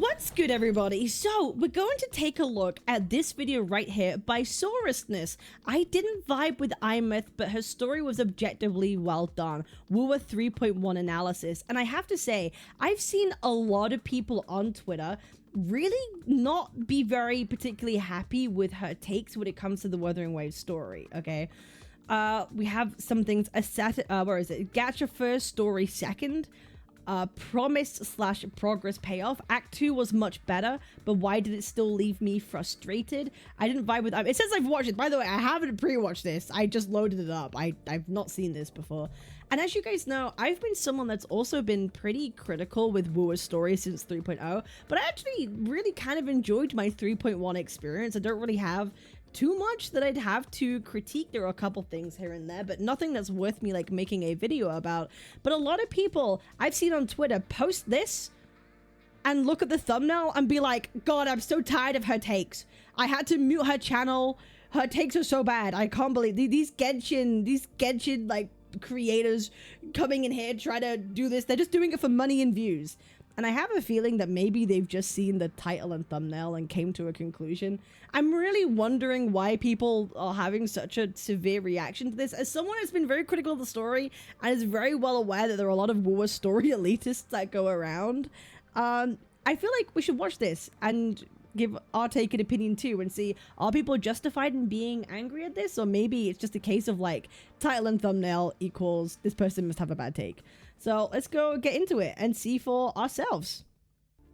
What's good, everybody? So we're going to take a look at this video right here by Saurusness. I didn't vibe with Aemeath, but her story was objectively well done. Wuthering 3.1 analysis, and I have to say, I've seen a lot of people on Twitter really not be very particularly happy with her takes when it comes to the Wuthering Waves story. Okay, we have some things. Where is it? Gacha first, story second. Promise/progress payoff. Act 2 was much better, but why did it still leave me frustrated? I didn't vibe with it. Says I've watched it. By the way, I haven't pre-watched this. I just loaded it up. I've not seen this before. And as you guys know, I've been someone that's also been pretty critical with Wu's story since 3.0, but I actually really kind of enjoyed my 3.1 experience. I don't really have too much that I'd have to critique. There are a couple things here and there, but nothing that's worth me like making a video about. But a lot of people I've seen on Twitter post this and look at the thumbnail and be like, God, I'm so tired of her takes. I had to mute her channel. Her takes are so bad. I can't believe these Genshin like creators coming in here trying to do this. They're just doing it for money and views. And I have a feeling that maybe they've just seen the title and thumbnail and came to a conclusion. I'm really wondering why people are having such a severe reaction to this. As someone who's been very critical of the story and is very well aware that there are a lot of Wu's story elitists that go around, I feel like we should watch this and give our take and opinion too and see, are people justified in being angry at this? Or maybe it's just a case of like title and thumbnail equals this person must have a bad take. So let's go get into it and see for ourselves.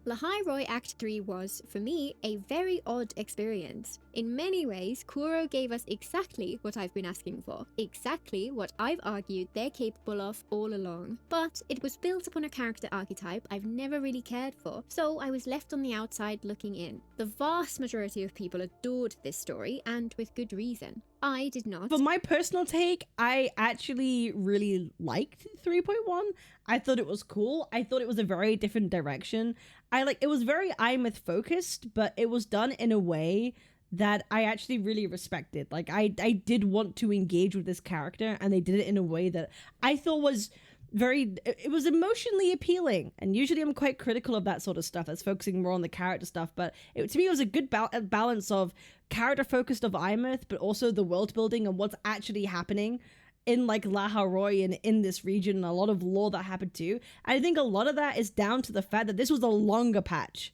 Wuthering Act 3 was, for me, a very odd experience. In many ways, Kuro gave us exactly what I've been asking for, exactly what I've argued they're capable of all along. But it was built upon a character archetype I've never really cared for, so I was left on the outside looking in. The vast majority of people adored this story, and with good reason. I did not. For my personal take, I actually really liked 3.1. I thought it was cool. I thought it was a very different direction. It was very Aemeath focused, but it was done in a way that I actually really respected. Like I did want to engage with this character, and they did it in a way that I thought was it was emotionally appealing. And usually I'm quite critical of that sort of stuff, that's focusing more on the character stuff, but to me it was a good balance of character focused of Aemeath, but also the world building and what's actually happening in like Wuthering and in this region, and a lot of lore that happened too. And I think a lot of that is down to the fact that this was a longer patch.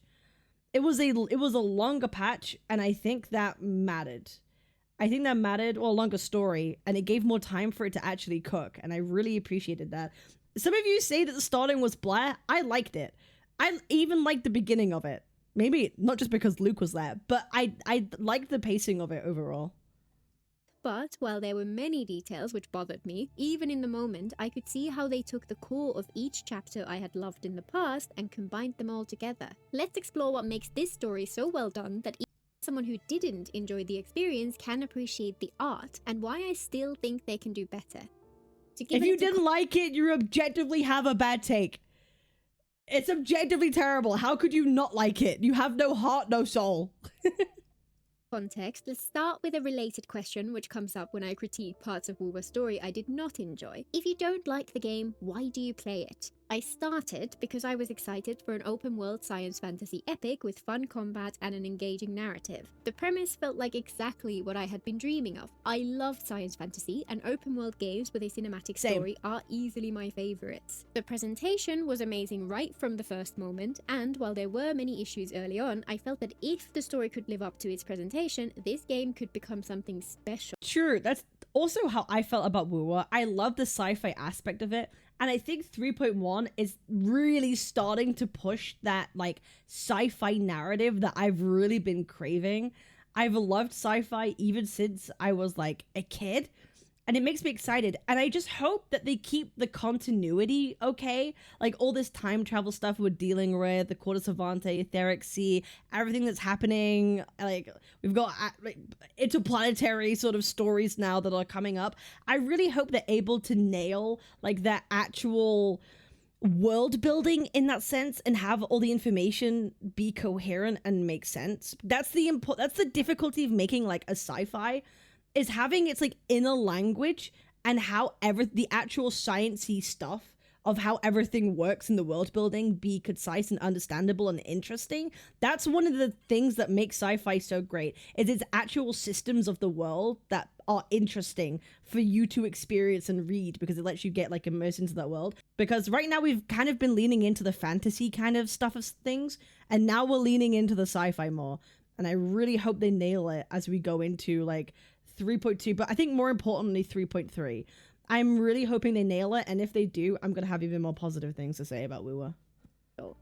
It was a longer patch, and I think that mattered. Or a longer story, and it gave more time for it to actually cook, and I really appreciated that. Some of you say that the starting was blah. I liked it. I even liked the beginning of it. Maybe not just because Luke was there, but I liked the pacing of it overall. But while there were many details which bothered me, even in the moment, I could see how they took the core of each chapter I had loved in the past and combined them all together. Let's explore what makes this story so well done that someone who didn't enjoy the experience can appreciate the art, and why I still think they can do better. If you didn't like it, you objectively have a bad take. It's objectively terrible. How could you not like it? You have no heart, no soul. Context, let's start with a related question which comes up when I critique parts of Wu's story I did not enjoy. If you don't like the game, why do you play it? I started because I was excited for an open world science fantasy epic with fun combat and an engaging narrative. The premise felt like exactly what I had been dreaming of. I love science fantasy, and open world games with a cinematic story are easily my favorites. The presentation was amazing right from the first moment, and while there were many issues early on, I felt that if the story could live up to its presentation, this game could become something special. Sure, that's also how I felt about Wu. I love the sci-fi aspect of it. And I think 3.1 is really starting to push that like sci-fi narrative that I've really been craving. I've loved sci-fi even since I was like a kid, and it makes me excited. And I just hope that they keep the continuity okay. Like all this time travel stuff we're dealing with, the Quarter Savante, Etheric Sea, everything that's happening. Like we've got like interplanetary sort of stories now that are coming up. I really hope they're able to nail like that actual world building in that sense and have all the information be coherent and make sense. That's the difficulty of making like a sci-fi, is having it's like in a language, and how the actual sciencey stuff of how everything works in the world building be concise and understandable and interesting. That's one of the things that makes sci-fi so great, is its actual systems of the world that are interesting for you to experience and read, because it lets you get like immersed into that world. Because right now we've kind of been leaning into the fantasy kind of stuff of things, and now we're leaning into the sci-fi more. And I really hope they nail it as we go into like 3.2, but I think more importantly 3.3. I'm really hoping they nail it, and if they do, I'm gonna have even more positive things to say about Wuwa.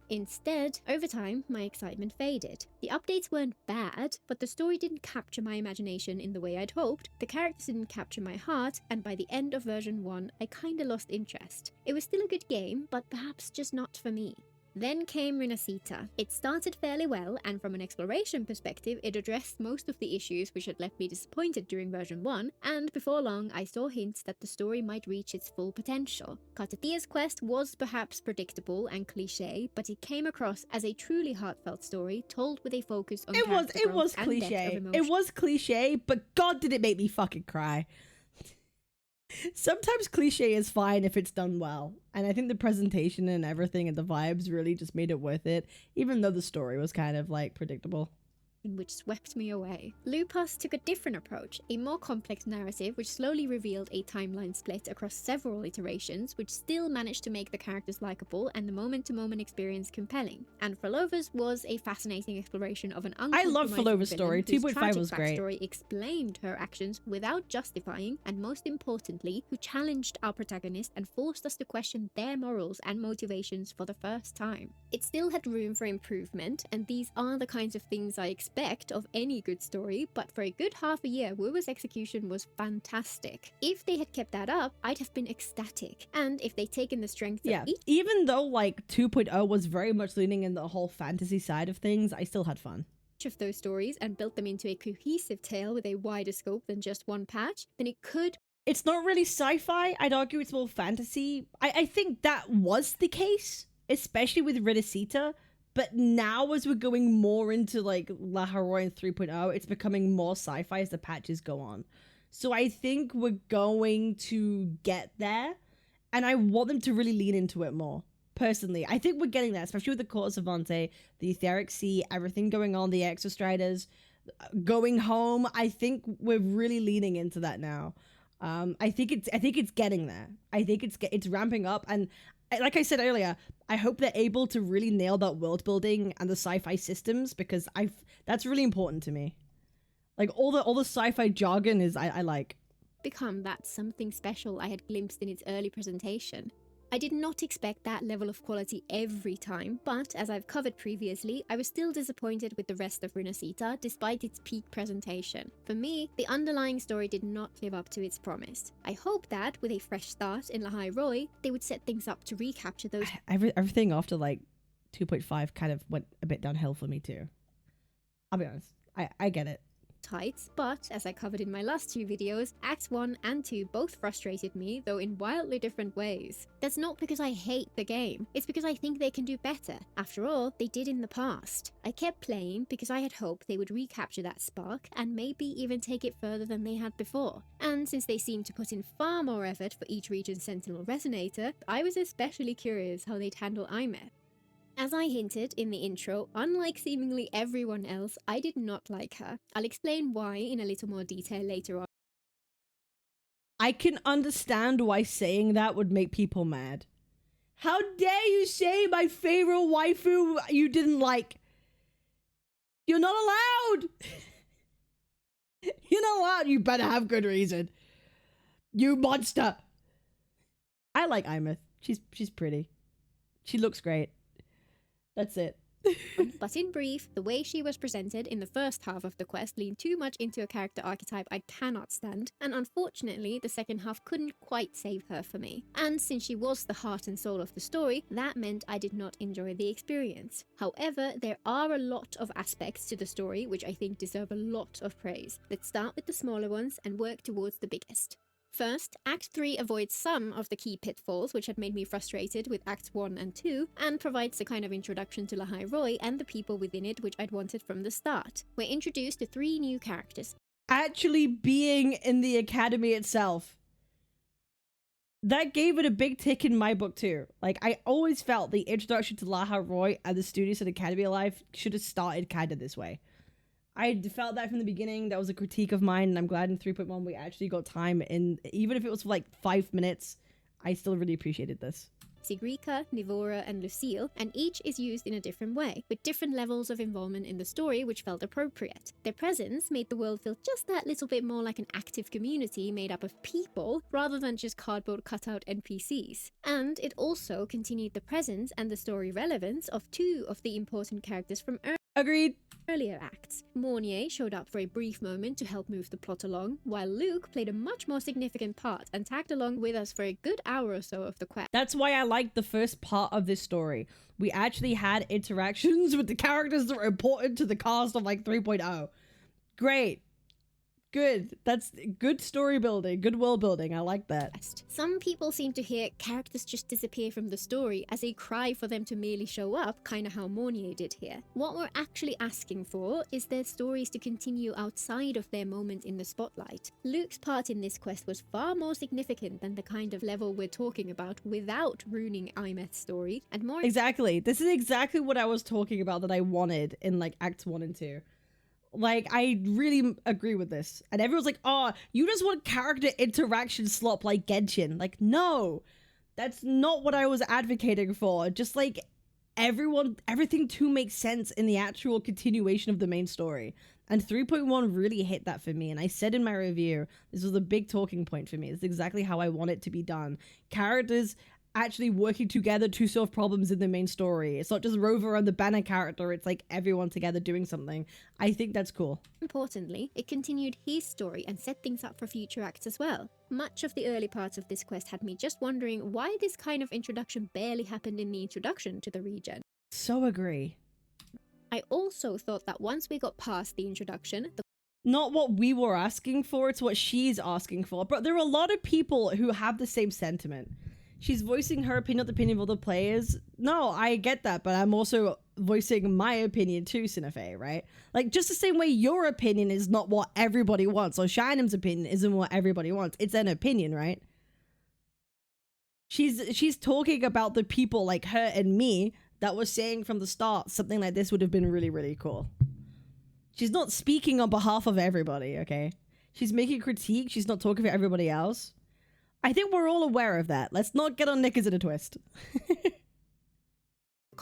Instead, over time, my excitement faded. The updates weren't bad, but the story didn't capture my imagination in the way I'd hoped, the characters didn't capture my heart, and by the end of version 1, I kinda lost interest. It was still a good game, but perhaps just not for me. Then came Renacita. It started fairly well, and from an exploration perspective, it addressed most of the issues which had left me disappointed during version 1, and before long I saw hints that the story might reach its full potential. Cartathia's quest was perhaps predictable and cliché, but it came across as a truly heartfelt story told with a focus on It was cliché. It was cliché, but god did it make me fucking cry. Sometimes cliche is fine if it's done well, and I think the presentation and everything and the vibes really just made it worth it, even though the story was kind of like predictable. Which swept me away. Lupus took a different approach, a more complex narrative which slowly revealed a timeline split across several iterations, which still managed to make the characters likable and the moment-to-moment experience compelling. And Frolova's was a fascinating exploration of an I love Frolova's story. 2.5 was great. Backstory explained her actions without justifying, and most importantly, who challenged our protagonist and forced us to question their morals and motivations for the first time. It still had room for improvement, and these are the kinds of things I expect of any good story, but for a good half a year, Wuwa's execution was fantastic. If they had kept that up, I'd have been ecstatic. And if they'd taken the strengths of each— even though like 2.0 was very much leaning in the whole fantasy side of things, I still had fun. Of those stories and built them into a cohesive tale with a wider scope than just one patch, then it could— It's not really sci-fi, I'd argue it's more fantasy. I think that was the case, especially with Renacita. But now as we're going more into like La Haroy and 3.0, it's becoming more sci-fi as the patches go on. So I think we're going to get there, and I want them to really lean into it more. Personally, I think we're getting there, especially with the Court of Savante, the Etheric Sea, everything going on, the Exostriders, going home. I think we're really leaning into that now. I think it's getting there. I think it's ramping up, and like I said earlier, I hope they're able to really nail that world building and the sci-fi systems, because that's really important to me. Like all the sci-fi jargon is I like. Become that something special I had glimpsed in its early presentation. I did not expect that level of quality every time, but as I've covered previously, I was still disappointed with the rest of Renacita despite its peak presentation. For me, the underlying story did not live up to its promise. I hope that, with a fresh start in La Haroy, they would set things up to recapture those— Everything after like 2.5 kind of went a bit downhill for me too. I'll be honest, I get it. Tights, but as I covered in my last two videos, Acts 1 and 2 both frustrated me, though in wildly different ways. That's not because I hate the game, it's because I think they can do better. After all, they did in the past. I kept playing because I had hoped they would recapture that spark and maybe even take it further than they had before. And since they seemed to put in far more effort for each region's Sentinel Resonator, I was especially curious how they'd handle Aemeath. As I hinted in the intro, unlike seemingly everyone else, I did not like her. I'll explain why in a little more detail later on. I can understand why saying that would make people mad. How dare you say my favorite waifu you didn't like? You're not allowed! You're not allowed, you better have good reason. You monster! I like Aemeath. She's pretty. She looks great. That's it. But in brief, the way she was presented in the first half of the quest leaned too much into a character archetype I cannot stand, and unfortunately the second half couldn't quite save her for me. And since she was the heart and soul of the story, that meant I did not enjoy the experience. However, there are a lot of aspects to the story which I think deserve a lot of praise. Let's start with the smaller ones and work towards the biggest. First, Act 3 avoids some of the key pitfalls which had made me frustrated with Acts 1 and 2, and provides the kind of introduction to La Haroy and the people within it which I'd wanted from the start. We're introduced to 3 new characters. Actually being in the academy itself. that gave it a big tick in my book too. Like, I always felt the introduction to Laha Roy and the Studios and Academy of Life should have started kind of this way. I felt that from the beginning. That was a critique of mine, and I'm glad in 3.1 we actually got time in, even if it was for like 5 minutes, I still really appreciated this. Sigrika, Nivora, and Lucille, and each is used in a different way, with different levels of involvement in the story which felt appropriate. Their presence made the world feel just that little bit more like an active community made up of people, rather than just cardboard cutout NPCs. And it also continued the presence and the story relevance of 2 of the important characters from Agreed. earlier acts. Mornier showed up for a brief moment to help move the plot along, while Luke played a much more significant part and tagged along with us for a good hour or so of the quest. That's why I liked the first part of this story. We actually had interactions with the characters that were important to the cast of like 3.0. Great. Good. That's good story building, good world building. I like that. Some people seem to hear characters just disappear from the story as a cry for them to merely show up, kinda how Mornier did here. What we're actually asking for is their stories to continue outside of their moment in the spotlight. Luke's part in this quest was far more significant than the kind of level we're talking about without ruining Aemeath's story, and more— Exactly. This is exactly what I was talking about that I wanted in like Acts 1 and 2. Like, I really agree with this. And everyone's like, oh, you just want character interaction slop like Genshin. Like, no, that's not what I was advocating for. Just like everything to make sense in the actual continuation of the main story. And 3.1 really hit that for me. And I said in my review, this was a big talking point for me. It's exactly how I want it to be done. Characters actually working together to solve problems in the main story. It's not just Rover and the banner character, it's like everyone together doing something. I think that's cool. Importantly, it continued his story and set things up for future acts as well. Much of the early parts of this quest had me just wondering why this kind of introduction barely happened in the introduction to the region. So agree. I also thought that once we got past the introduction, not what we were asking for, it's what she's asking for. But there are a lot of people who have the same sentiment. She's voicing her opinion, the opinion of other players. No, I get that, but I'm also voicing my opinion too, Cinefe, right? Like, just the same way your opinion is not what everybody wants, or Shinem's opinion isn't what everybody wants. It's an opinion, right? She's talking about the people like her and me that was saying from the start something like this would have been really, really cool. She's not speaking on behalf of everybody, okay? She's making critique. She's not talking for everybody else. I think we're all aware of that. Let's not get our knickers in a twist.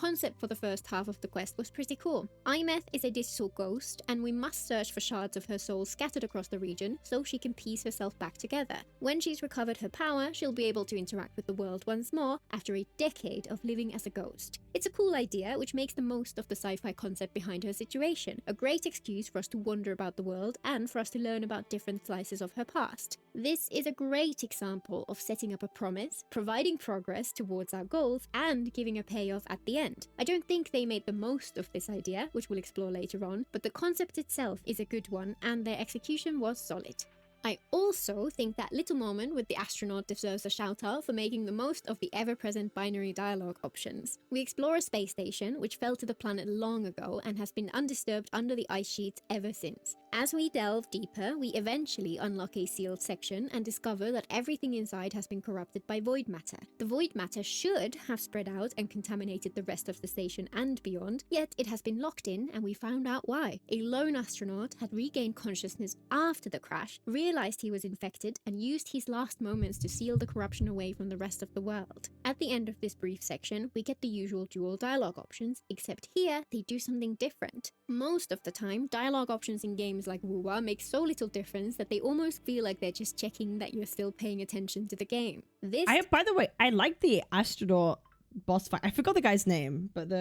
concept for the first half of the quest was pretty cool. Aemeath is a digital ghost, and we must search for shards of her soul scattered across the region so she can piece herself back together. When she's recovered her power, she'll be able to interact with the world once more after a decade of living as a ghost. It's a cool idea, which makes the most of the sci-fi concept behind her situation, a great excuse for us to wander about the world and for us to learn about different slices of her past. This is a great example of setting up a promise, providing progress towards our goals, and giving a payoff at the end. I don't think they made the most of this idea, which we'll explore later on, but the concept itself is a good one and their execution was solid. I also think that little moment with the astronaut deserves a shout out for making the most of the ever-present binary dialogue options. We explore a space station which fell to the planet long ago and has been undisturbed under the ice sheets ever since. As we delve deeper, we eventually unlock a sealed section and discover that everything inside has been corrupted by void matter. The void matter should have spread out and contaminated the rest of the station and beyond, yet it has been locked in and we found out why. A lone astronaut had regained consciousness after the crash, realized he was infected, and used his last moments to seal the corruption away from the rest of the world. At the end of this brief section, we get the usual dual dialogue options, except here they do something different. Most of the time, dialogue options in games like Wuwa make so little difference that they almost feel like they're just checking that you're still paying attention to the game. By the way, I like the astronaut boss fight. I forgot the guy's name, but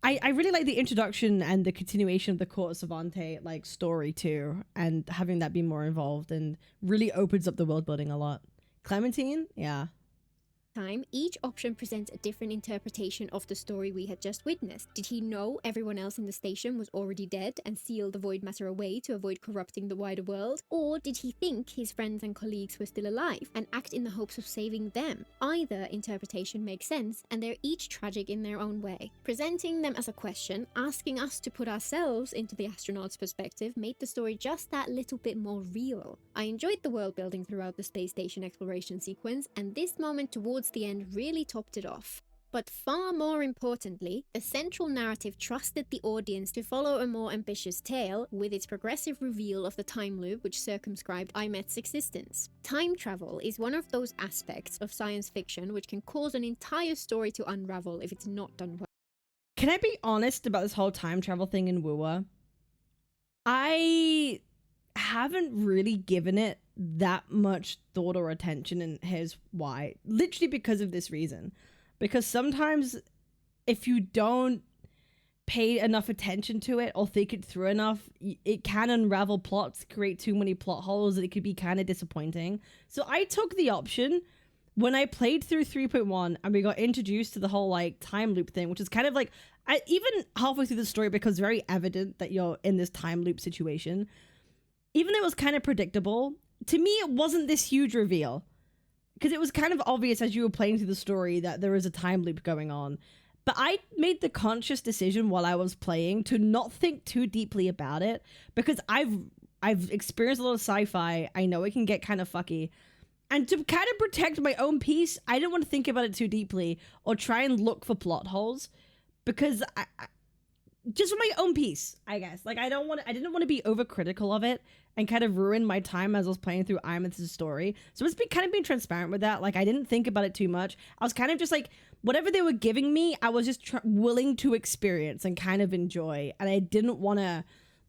I really like the introduction and the continuation of the Court of Savante like story too, and having that be more involved and really opens up the world building a lot. Clementine, yeah. Time, each option presents a different interpretation of the story we had just witnessed. Did he know everyone else in the station was already dead and seal the void matter away to avoid corrupting the wider world? Or did he think his friends and colleagues were still alive and act in the hopes of saving them? Either interpretation makes sense, and they're each tragic in their own way. Presenting them as a question, asking us to put ourselves into the astronaut's perspective, made the story just that little bit more real. I enjoyed the world building throughout the space station exploration sequence, and this moment towards the end really topped it off. But far more importantly, the central narrative trusted the audience to follow a more ambitious tale with its progressive reveal of the time loop which circumscribed Aemeath's existence. Time travel is one of those aspects of science fiction which can cause an entire story to unravel if it's not done well. Can I be honest about this whole time travel thing in Wuwa? I haven't really given it that much thought or attention, and here's why. Literally because of this reason. Because sometimes if you don't pay enough attention to it or think it through enough, it can unravel plots, create too many plot holes, and it could be kind of disappointing. So I took the option when I played through 3.1 and we got introduced to the whole like time loop thing, which is kind of like, even halfway through the story, it becomes very evident that you're in this time loop situation. Even though it was kind of predictable, to me it wasn't this huge reveal. Because it was kind of obvious as you were playing through the story that there is a time loop going on. But I made the conscious decision while I was playing to not think too deeply about it. Because I've experienced a lot of sci-fi. I know it can get kind of fucky. And to kind of protect my own peace, I didn't want to think about it too deeply or try and look for plot holes. Because just for my own peace, I guess. Like, I didn't want to be overcritical of it and kind of ruin my time as I was playing through Aemeath's story. So it's kind of being transparent with that. Like, I didn't think about it too much. I was kind of just like, whatever they were giving me, I was just willing to experience and kind of enjoy. And I didn't want to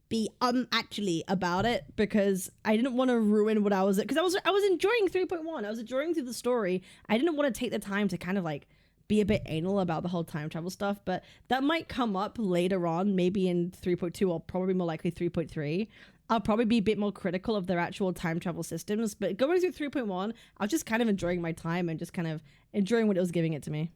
be actually about it because I didn't want to ruin what I was, because I was enjoying 3.1. I was enjoying through the story. I didn't want to take the time to kind of like be a bit anal about the whole time travel stuff, but that might come up later on, maybe in 3.2 or probably more likely 3.3. I'll probably be a bit more critical of their actual time travel systems, but going through 3.1, I was just kind of enjoying my time and just kind of enjoying what it was giving it to me.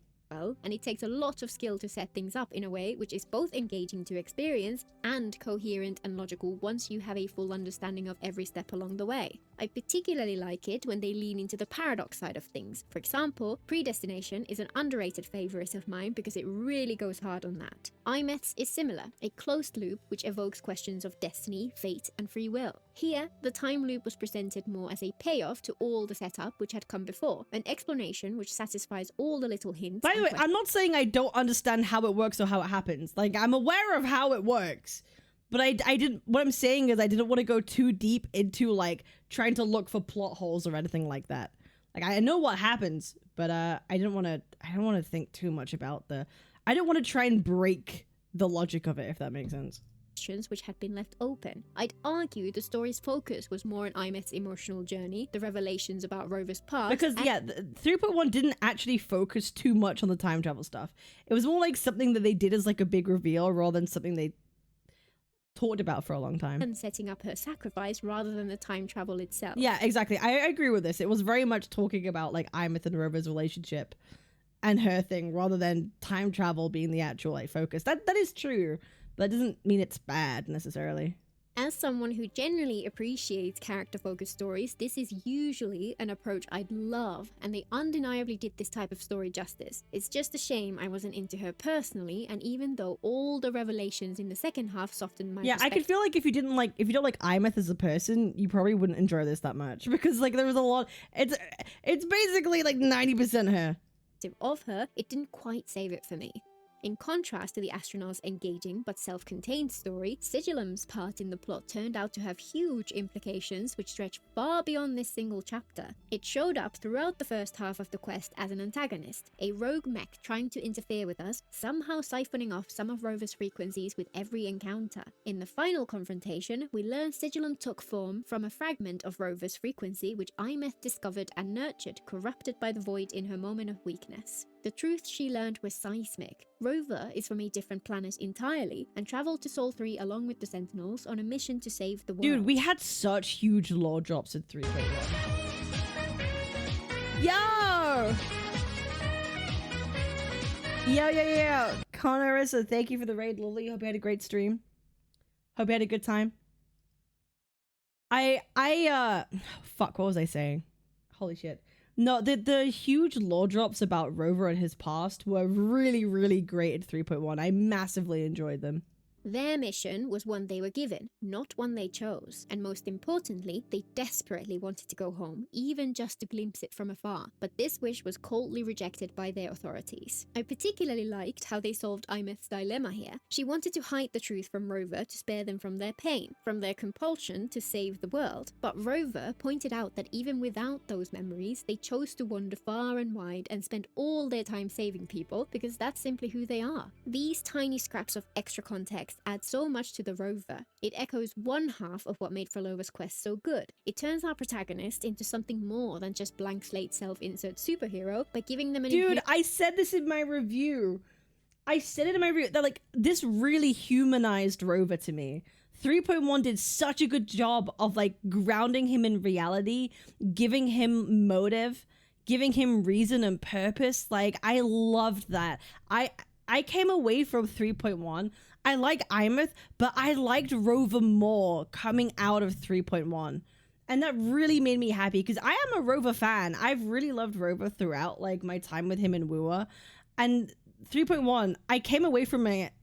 And it takes a lot of skill to set things up in a way which is both engaging to experience and coherent and logical once you have a full understanding of every step along the way. I particularly like it when they lean into the paradox side of things. For example, Predestination is an underrated favourite of mine because it really goes hard on that. Aemeath's is similar, a closed loop which evokes questions of destiny, fate and free will. Here, the time loop was presented more as a payoff to all the setup which had come before, an explanation which satisfies all the little hints. By the way, I'm not saying I don't understand how it works or how it happens. Like, I'm aware of how it works. But I didn't, what I'm saying is I didn't want to go too deep into like trying to look for plot holes or anything like that. Like, I know what happens, but I didn't want to think too much about I didn't want to try and break the logic of it, if that makes sense. Which had been left open. I'd argue the story's focus was more on Aemeath's emotional journey, the revelations about Rover's past. Because, yeah, 3.1 didn't actually focus too much on the time travel stuff. It was more like something that they did as like a big reveal rather than something they talked about for a long time. And setting up her sacrifice rather than the time travel itself. Yeah, exactly. I agree with this. It was very much talking about like Aemeath and Rover's relationship and her thing rather than time travel being the actual like focus. That is true. That doesn't mean it's bad necessarily. As someone who generally appreciates character-focused stories, this is usually an approach I'd love, and they undeniably did this type of story justice. It's just a shame I wasn't into her personally, and even though all the revelations in the second half softened my perspective. I could feel like if you don't like Aemeath as a person, you probably wouldn't enjoy this that much, because like there was a lot. It's basically like 90% her. Of her, it didn't quite save it for me. In contrast to the astronaut's engaging but self-contained story, Sigillum's part in the plot turned out to have huge implications which stretch far beyond this single chapter. It showed up throughout the first half of the quest as an antagonist, a rogue mech trying to interfere with us, somehow siphoning off some of Rover's frequencies with every encounter. In the final confrontation, we learn Sigillum took form from a fragment of Rover's frequency which Aemeath discovered and nurtured, corrupted by the void in her moment of weakness. The truth she learned was seismic. Rover is from a different planet entirely and travelled to Sol 3 along with the Sentinels on a mission to save the world. Dude, we had such huge lore drops in 3.1. Yo! Yo. Connorissa, thank you for the raid, Lily. Hope you had a great stream. Hope you had a good time. Fuck, what was I saying? Holy shit. No, the huge lore drops about Rover and his past were really, really great at 3.1. I massively enjoyed them. Their mission was one they were given, not one they chose. And most importantly, they desperately wanted to go home, even just to glimpse it from afar. But this wish was coldly rejected by their authorities. I particularly liked how they solved Aemeath's dilemma here. She wanted to hide the truth from Rover to spare them from their pain, from their compulsion to save the world. But Rover pointed out that even without those memories, they chose to wander far and wide and spend all their time saving people because that's simply who they are. These tiny scraps of extra context add so much to the Rover. It echoes one half of what made Frolover's quest so good. It turns our protagonist into something more than just blank slate self-insert superhero by giving them an— Dude, I said this in my review. That like this really humanized Rover to me. 3.1 did such a good job of like grounding him in reality, giving him motive, giving him reason and purpose. Like I loved that. I came away from 3.1. I like Aemeath, but I liked Rover more coming out of 3.1. And that really made me happy because I am a Rover fan. I've really loved Rover throughout like my time with him in Wua. And 3.1, I came away from it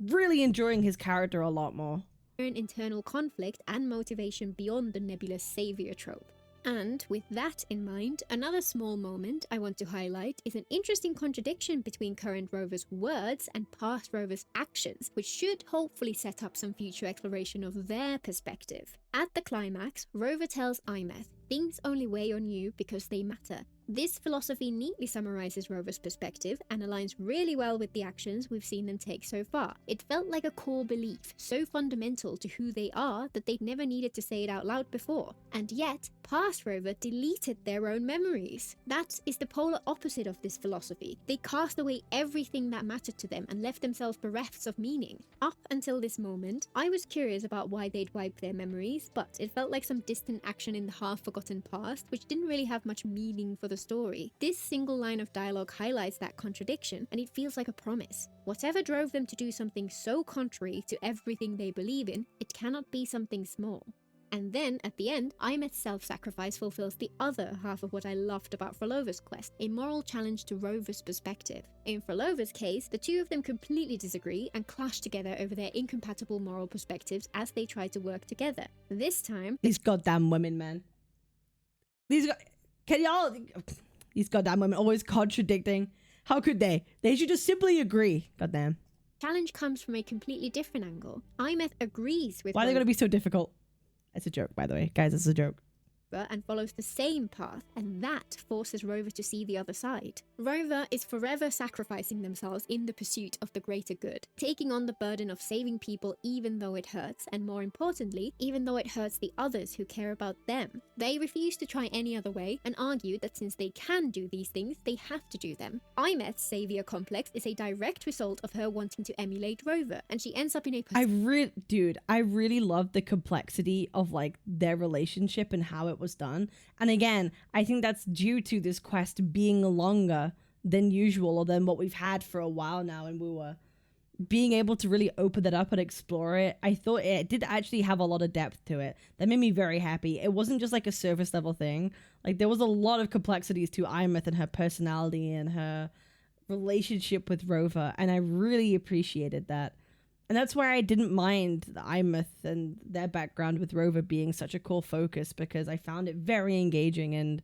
really enjoying his character a lot more. Internal conflict and motivation beyond the nebulous savior trope. And with that in mind, another small moment I want to highlight is an interesting contradiction between current Rover's words and past Rover's actions, which should hopefully set up some future exploration of their perspective. At the climax, Rover tells Aemeath, "Things only weigh on you because they matter." This philosophy neatly summarizes Rover's perspective and aligns really well with the actions we've seen them take so far. It felt like a core belief, so fundamental to who they are that they'd never needed to say it out loud before. And yet, past Rover deleted their own memories. That is the polar opposite of this philosophy. They cast away everything that mattered to them and left themselves bereft of meaning. Up until this moment, I was curious about why they'd wipe their memories, but it felt like some distant action in the half-forgotten past, which didn't really have much meaning for the story. This single line of dialogue highlights that contradiction, and it feels like a promise. Whatever drove them to do something so contrary to everything they believe in, it cannot be something small. And then, at the end, Aemeath's self-sacrifice fulfills the other half of what I loved about Frolover's quest, a moral challenge to Rover's perspective. In Frolover's case, the two of them completely disagree and clash together over their incompatible moral perspectives as they try to work together. This time— These goddamn women, man. These goddamn women always contradicting. How could they? They should just simply agree. Goddamn. challenge comes from a completely different angle. Aemeath agrees with— Why are they going to be so difficult? It's a joke, by the way. Guys, it's a joke. And follows the same path, and that forces Rover to see the other side. Rover is forever sacrificing themselves in the pursuit of the greater good, taking on the burden of saving people even though it hurts, and more importantly, even though it hurts the others who care about them. They refuse to try any other way, and argue that since they can do these things, they have to do them. Aemeath's savior complex is a direct result of her wanting to emulate Rover, and she ends up in a— I really love the complexity of like their relationship and how it was done. And again, I think that's due to this quest being longer than usual, or than what we've had for a while now, and we were being able to really open that up and explore it. I thought it did actually have a lot of depth to it that made me very happy. It wasn't just like a surface level thing. Like there was a lot of complexities to Aemeath and her personality and her relationship with Rover, and I really appreciated that. And that's why I didn't mind the Aemeath and their background with Rover being such a cool focus, because I found it very engaging and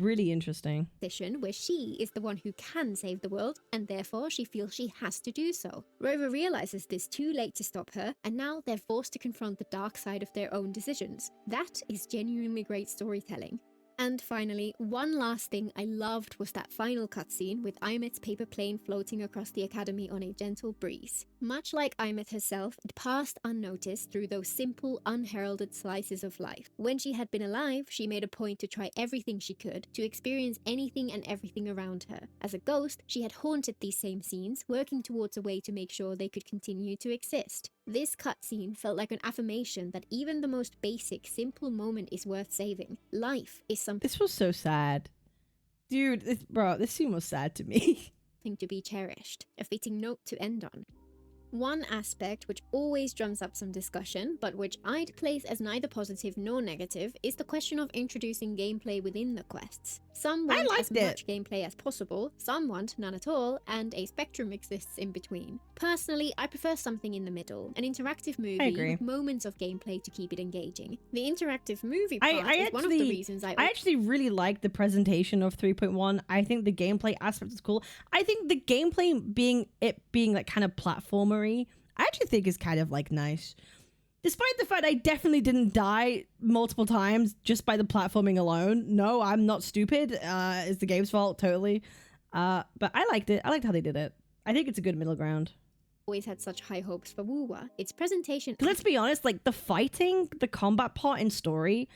really interesting. Position where she is the one who can save the world, and therefore she feels she has to do so. Rover realizes this too late to stop her, and now they're forced to confront the dark side of their own decisions. That is genuinely great storytelling. And finally, one last thing I loved was that final cutscene with Aemeath's paper plane floating across the academy on a gentle breeze. Much like Aemeath herself, it passed unnoticed through those simple, unheralded slices of life. When she had been alive, she made a point to try everything she could, to experience anything and everything around her. As a ghost, she had haunted these same scenes, working towards a way to make sure they could continue to exist. This cutscene felt like an affirmation that even the most basic, simple moment is worth saving. Life is something— This was so sad. Dude, this scene was sad to me. something to be cherished, a fitting note to end on. One aspect which always drums up some discussion, but which I'd place as neither positive nor negative, is the question of introducing gameplay within the quests. Some want as much gameplay as possible, some want none at all, and a spectrum exists in between. Personally, I prefer something in the middle, an interactive movie with moments of gameplay to keep it engaging. The interactive movie part is one of the reasons I actually really like the presentation of 3.1. I think the gameplay aspect is cool. I think the gameplay being like kind of platformery, I actually think is kind of like nice. Despite the fact I definitely didn't die multiple times just by the platforming alone. No, I'm not stupid. It's the game's fault, totally. But I liked it. I liked how they did it. I think it's a good middle ground. Always had such high hopes for Wuwa. Its presentation... Let's be honest, like the fighting, the combat part in story,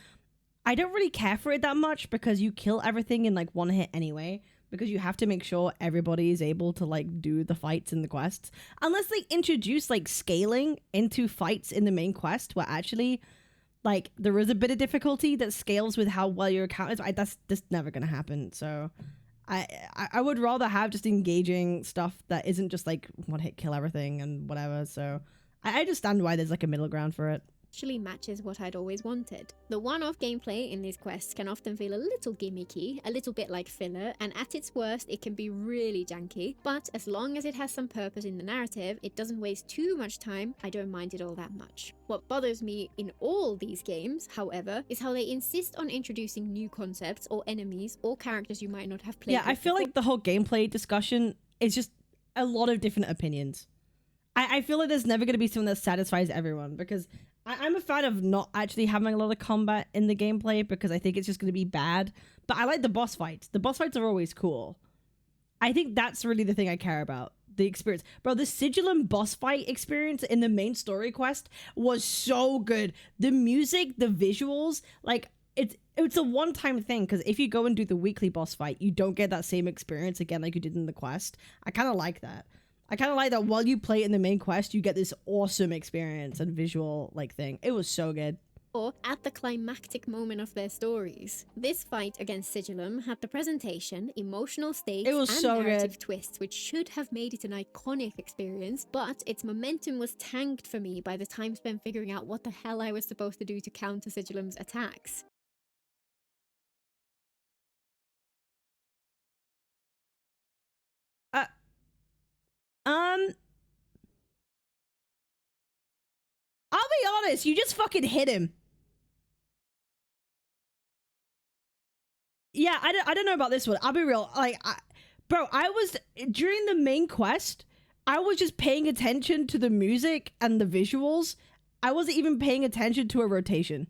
I don't really care for it that much because you kill everything in like one hit anyway. Because you have to make sure everybody is able to like do the fights in the quests. Unless they introduce like scaling into fights in the main quest where actually like there is a bit of difficulty that scales with how well your account is. That's just never going to happen. So I would rather have just engaging stuff that isn't just like one hit kill everything and whatever. So I understand why there's like a middle ground for it. Actually matches what I'd always wanted. The one-off gameplay in these quests can often feel a little gimmicky, a little bit like filler, and at its worst it can be really janky, but as long as it has some purpose in the narrative, it doesn't waste too much time, I don't mind it all that much. What bothers me in all these games, however, is how they insist on introducing new concepts or enemies or characters you might not have played with. I feel like the whole gameplay discussion is just a lot of different opinions. I feel like there's never going to be something that satisfies everyone because I'm a fan of not actually having a lot of combat in the gameplay because I think it's just going to be bad. But I like the boss fights. The boss fights are always cool. I think that's really the thing I care about. The experience. Bro, the Sigillum boss fight experience in the main story quest was so good. The music, the visuals, like it's a one-time thing because if you go and do the weekly boss fight, you don't get that same experience again like you did in the quest. I kind of like that. I kind of like that while you play it in the main quest, you get this awesome experience and visual like thing. It was so good. Or at the climactic moment of their stories. This fight against Sigillum had the presentation, emotional stakes, and so narrative twists, which should have made it an iconic experience, but its momentum was tanked for me by the time spent figuring out what the hell I was supposed to do to counter Sigillum's attacks. I'll be honest, you just fucking hit him. Yeah, I don't know about this one. I'll be real. Like, bro, I was, during the main quest, I was just paying attention to the music and the visuals. I wasn't even paying attention to a rotation.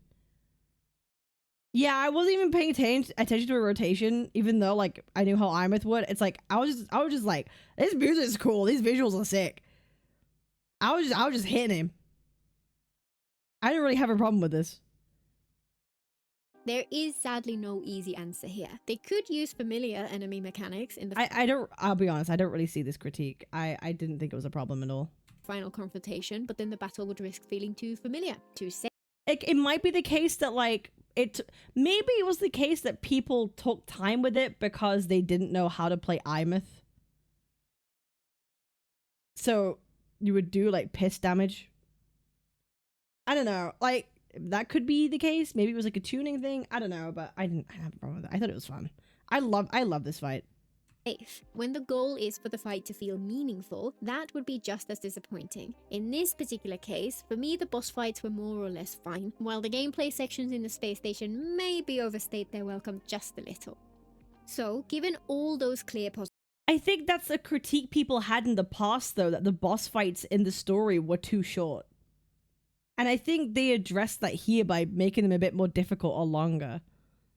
Yeah, I wasn't even paying attention to a rotation, even though, like, I knew how Aemeath would. It's like, I was just like, this music is cool. These visuals are sick. I was just hitting him. I didn't really have a problem with this. There is sadly no easy answer here. They could use familiar enemy mechanics in the I'll be honest, I don't really see this critique. I didn't think it was a problem at all. Final confrontation, but then the battle would risk feeling too familiar, too safe. It might be the case that like maybe it was the case that people took time with it because they didn't know how to play Aemeath. So you would do like piss damage. I don't know, like that could be the case. Maybe it was like a tuning thing. I don't know, but I didn't have a problem with it. I thought it was fun. I love this fight. When the goal is for the fight to feel meaningful, that would be just as disappointing. In this particular case, for me the boss fights were more or less fine, while the gameplay sections in the space station maybe overstayed their welcome just a little. So, given all those clear positives, I think that's a critique people had in the past though, that the boss fights in the story were too short. And I think they addressed that here by making them a bit more difficult or longer.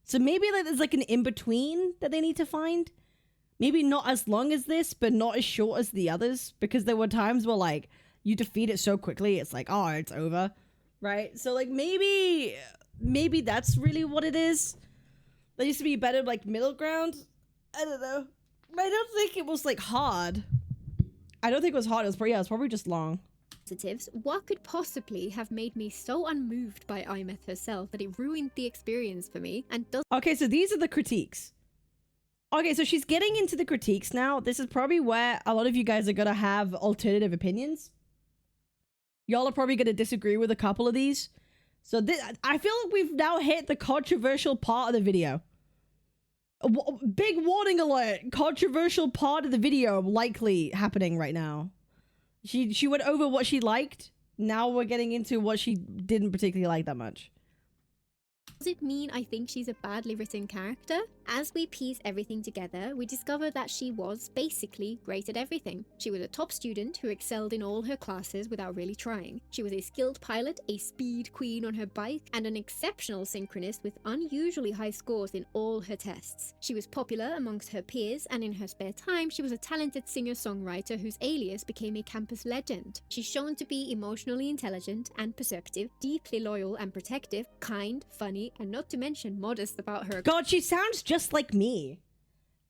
So maybe like there's like an in-between that they need to find. Maybe not as long as this, but not as short as the others. Because there were times where like you defeat it so quickly, it's like, oh, it's over. Right? So like maybe that's really what it is. There used to be a better like middle ground. I don't know. I don't think it was like hard. I don't think it was hard. It was probably just long. What could possibly have made me so unmoved by Aemeath herself that it ruined the experience for me and does— Okay, so these are the critiques. Okay, so she's getting into the critiques now. This is probably where a lot of you guys are gonna have alternative opinions. Y'all are probably gonna disagree with a couple of these. So I feel like we've now hit the controversial part of the video. Big warning alert! Controversial part of the video likely happening right now. She went over what she liked. Now we're getting into what she didn't particularly like that much. Does it mean I think she's a badly written character? As we piece everything together, we discover that she was basically great at everything. She was a top student who excelled in all her classes without really trying. She was a skilled pilot, a speed queen on her bike, and an exceptional synchronist with unusually high scores in all her tests. She was popular amongst her peers, and in her spare time, she was a talented singer-songwriter whose alias became a campus legend. She's shown to be emotionally intelligent and perceptive, deeply loyal and protective, kind, funny, and not to mention modest about her. God, she sounds just like me.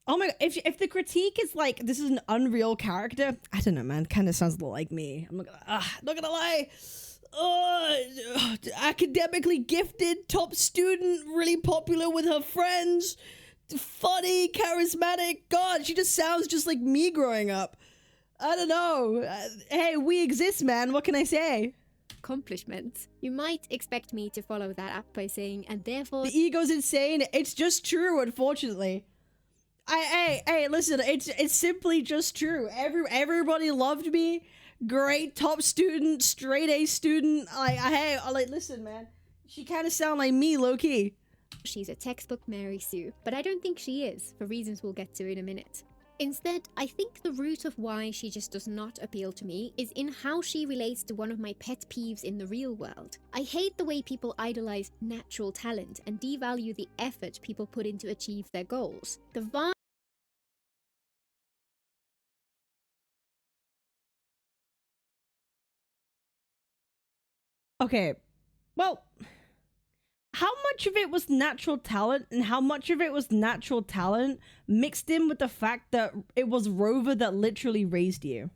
Oh my god, if the critique is like, this is an unreal character, I don't know, man, kind of sounds a little like me. I'm not gonna lie. Academically gifted, top student, really popular with her friends, funny, charismatic. God, she just sounds just like me growing up. I don't know. Hey, we exist, man. What can I say? Accomplishments. You might expect me to follow that up by saying, and therefore the ego's insane. It's just true, unfortunately. Hey, listen, it's simply just true. Everybody loved me. Great top student, straight A student. Listen, man. She kind of sound like me, low key. She's a textbook Mary Sue, but I don't think she is, for reasons we'll get to in a minute. Instead, I think the root of why she just does not appeal to me is in how she relates to one of my pet peeves in the real world. I hate the way people idolize natural talent and devalue the effort people put in to achieve their goals. Okay, well, how much of it was natural talent and how much of it was natural talent mixed in with the fact that it was Rover that literally raised you?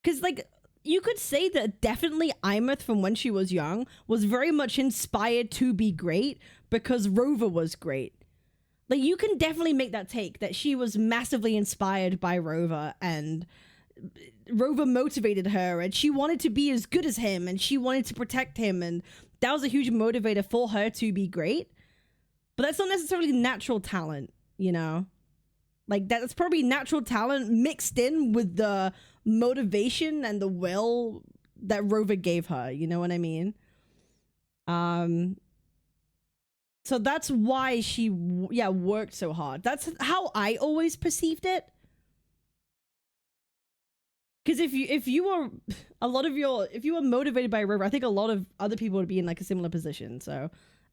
Because, like, you could say that definitely Aemeath from when she was young was very much inspired to be great because Rover was great. Like, you can definitely make that take that she was massively inspired by Rover and Rover motivated her and she wanted to be as good as him and she wanted to protect him, and that was a huge motivator for her to be great. But that's not necessarily natural talent, you know? Like, that's probably natural talent mixed in with the motivation and the will that Rover gave her, you know what I mean? So that's why she worked so hard. That's how I always perceived it. Because if you were motivated by Rover, I think a lot of other people would be in like a similar position. So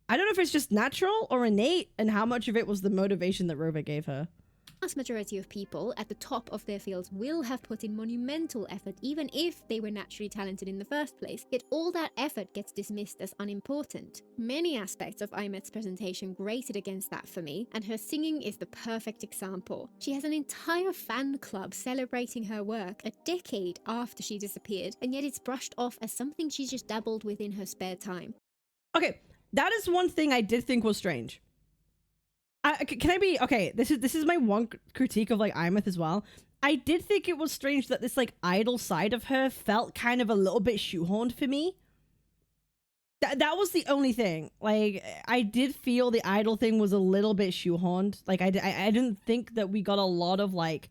I don't know if it's just natural or innate and how much of it was the motivation that Rover gave her. The vast majority of people at the top of their fields will have put in monumental effort even if they were naturally talented in the first place, yet all that effort gets dismissed as unimportant. Many aspects of Aemeath's presentation grated against that for me, and her singing is the perfect example. She has an entire fan club celebrating her work a decade after she disappeared, and yet it's brushed off as something she's just dabbled with in her spare time. Okay, that is one thing I did think was strange. This is my one critique of like Aemeath as well. I did think it was strange that this like idol side of her felt kind of a little bit shoehorned for me. That was the only thing. Like, I did feel the idol thing was a little bit shoehorned. Like, I didn't think that we got a lot of like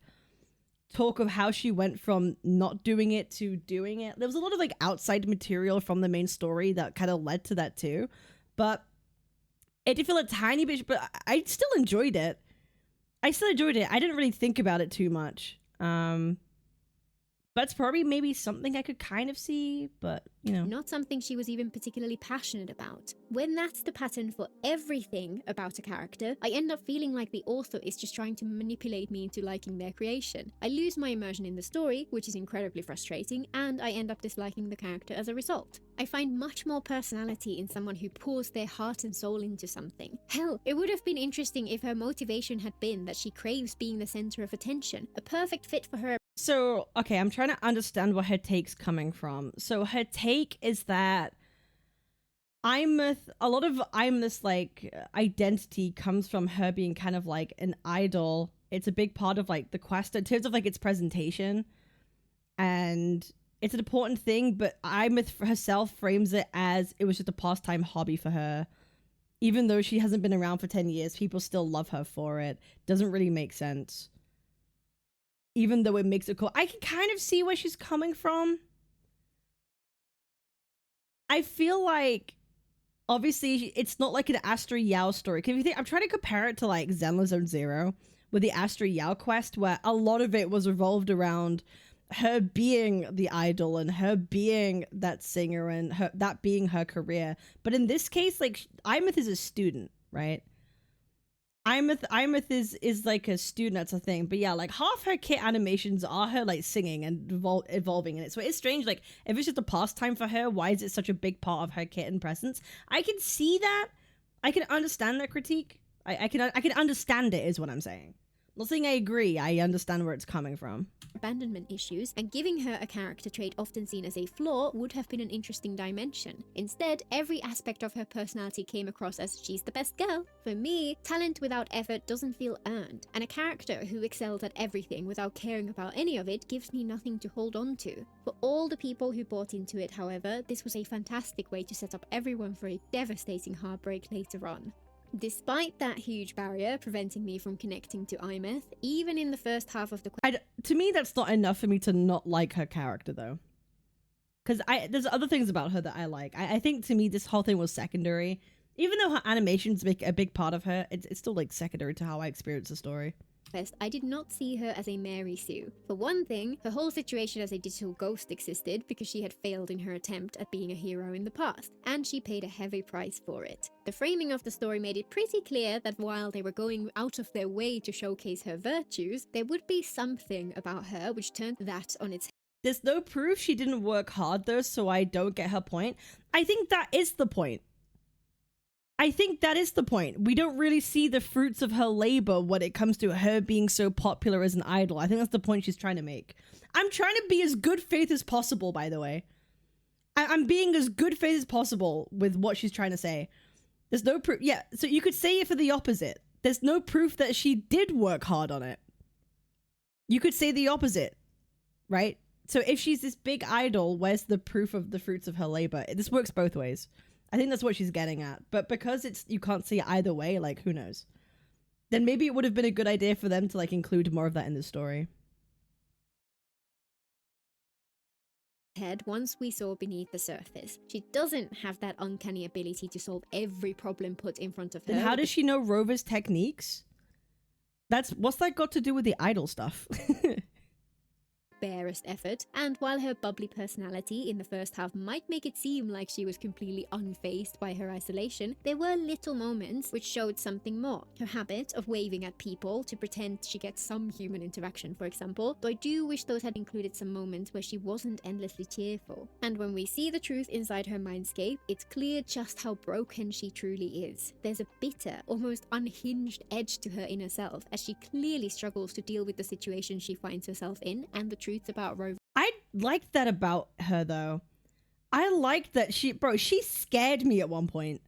talk of how she went from not doing it to doing it. There was a lot of like outside material from the main story that kind of led to that too, but it did feel a tiny bit, but I still enjoyed it. I didn't really think about it too much. That's probably maybe something I could kind of see, but, you know. Not something she was even particularly passionate about. When that's the pattern for everything about a character, I end up feeling like the author is just trying to manipulate me into liking their creation. I lose my immersion in the story, which is incredibly frustrating, and I end up disliking the character as a result. I find much more personality in someone who pours their heart and soul into something. Hell, it would have been interesting if her motivation had been that she craves being the center of attention, a perfect fit for her. So, okay, I'm trying to understand where her take's coming from. So her take is that Aemeath, a lot of Aemeath's like identity comes from her being kind of like an idol. It's a big part of like the quest in terms of like its presentation, and it's an important thing. But Aemeath herself frames it as it was just a pastime hobby for her. Even though she hasn't been around for 10 years, people still love her for it. Doesn't really make sense. Even though it makes it cool. I can kind of see where she's coming from. I feel like obviously it's not like an Astra Yao story. If you think, I'm trying to compare it to like Zenless Zone Zero with the Astra Yao quest, where a lot of it was revolved around her being the idol and her being that singer and her that being her career. But in this case, like Aemeath is a student, right? Aemeath is like a student, that's a thing. But yeah, like half her kit animations are her like singing and evolving in it. So it's strange, like if it's just a pastime for her, why is it such a big part of her kit and presence? I can see that. I can understand that critique. I can understand it, is what I'm saying. I'm not saying I agree. I understand where it's coming from. Abandonment issues, and giving her a character trait often seen as a flaw would have been an interesting dimension. Instead, every aspect of her personality came across as she's the best girl. For me, talent without effort doesn't feel earned, and a character who excels at everything without caring about any of it gives me nothing to hold on to. For all the people who bought into it, however, this was a fantastic way to set up everyone for a devastating heartbreak later on. Despite that huge barrier preventing me from connecting to Aemeath, even in the first half of the to me, that's not enough for me to not like her character, though. Because there's other things about her that I like. I think to me, this whole thing was secondary. Even though her animations make a big part of her, it's still like secondary to how I experience the story. I did not see her as a Mary Sue. For one thing, her whole situation as a digital ghost existed because she had failed in her attempt at being a hero in the past, and she paid a heavy price for it. The framing of the story made it pretty clear that while they were going out of their way to showcase her virtues, there would be something about her which turned that on its head. There's no proof she didn't work hard though, so I don't get her point. I think that is the point. We don't really see the fruits of her labor when it comes to her being so popular as an idol. I think that's the point she's trying to make. I'm trying to be as good faith as possible, by the way. I'm being as good faith as possible with what she's trying to say. There's no proof. Yeah, so you could say it for the opposite. There's no proof that she did work hard on it. You could say the opposite, right? So if she's this big idol, where's the proof of the fruits of her labor? This works both ways. I think that's what she's getting at. But because you can't see it either way, like, who knows? Then maybe it would have been a good idea for them to, like, include more of that in the story. Once we saw beneath the surface. She doesn't have that uncanny ability to solve every problem put in front of her. Then how does she know Rover's techniques? What's that got to do with the idol stuff? Barest effort, and while her bubbly personality in the first half might make it seem like she was completely unfazed by her isolation, there were little moments which showed something more. Her habit of waving at people to pretend she gets some human interaction, for example, though I do wish those had included some moments where she wasn't endlessly cheerful. And when we see the truth inside her mindscape, it's clear just how broken she truly is. There's a bitter, almost unhinged edge to her inner self, as she clearly struggles to deal with the situation she finds herself in and the truths about Rover. I liked that about her, though. I liked that she scared me at one point.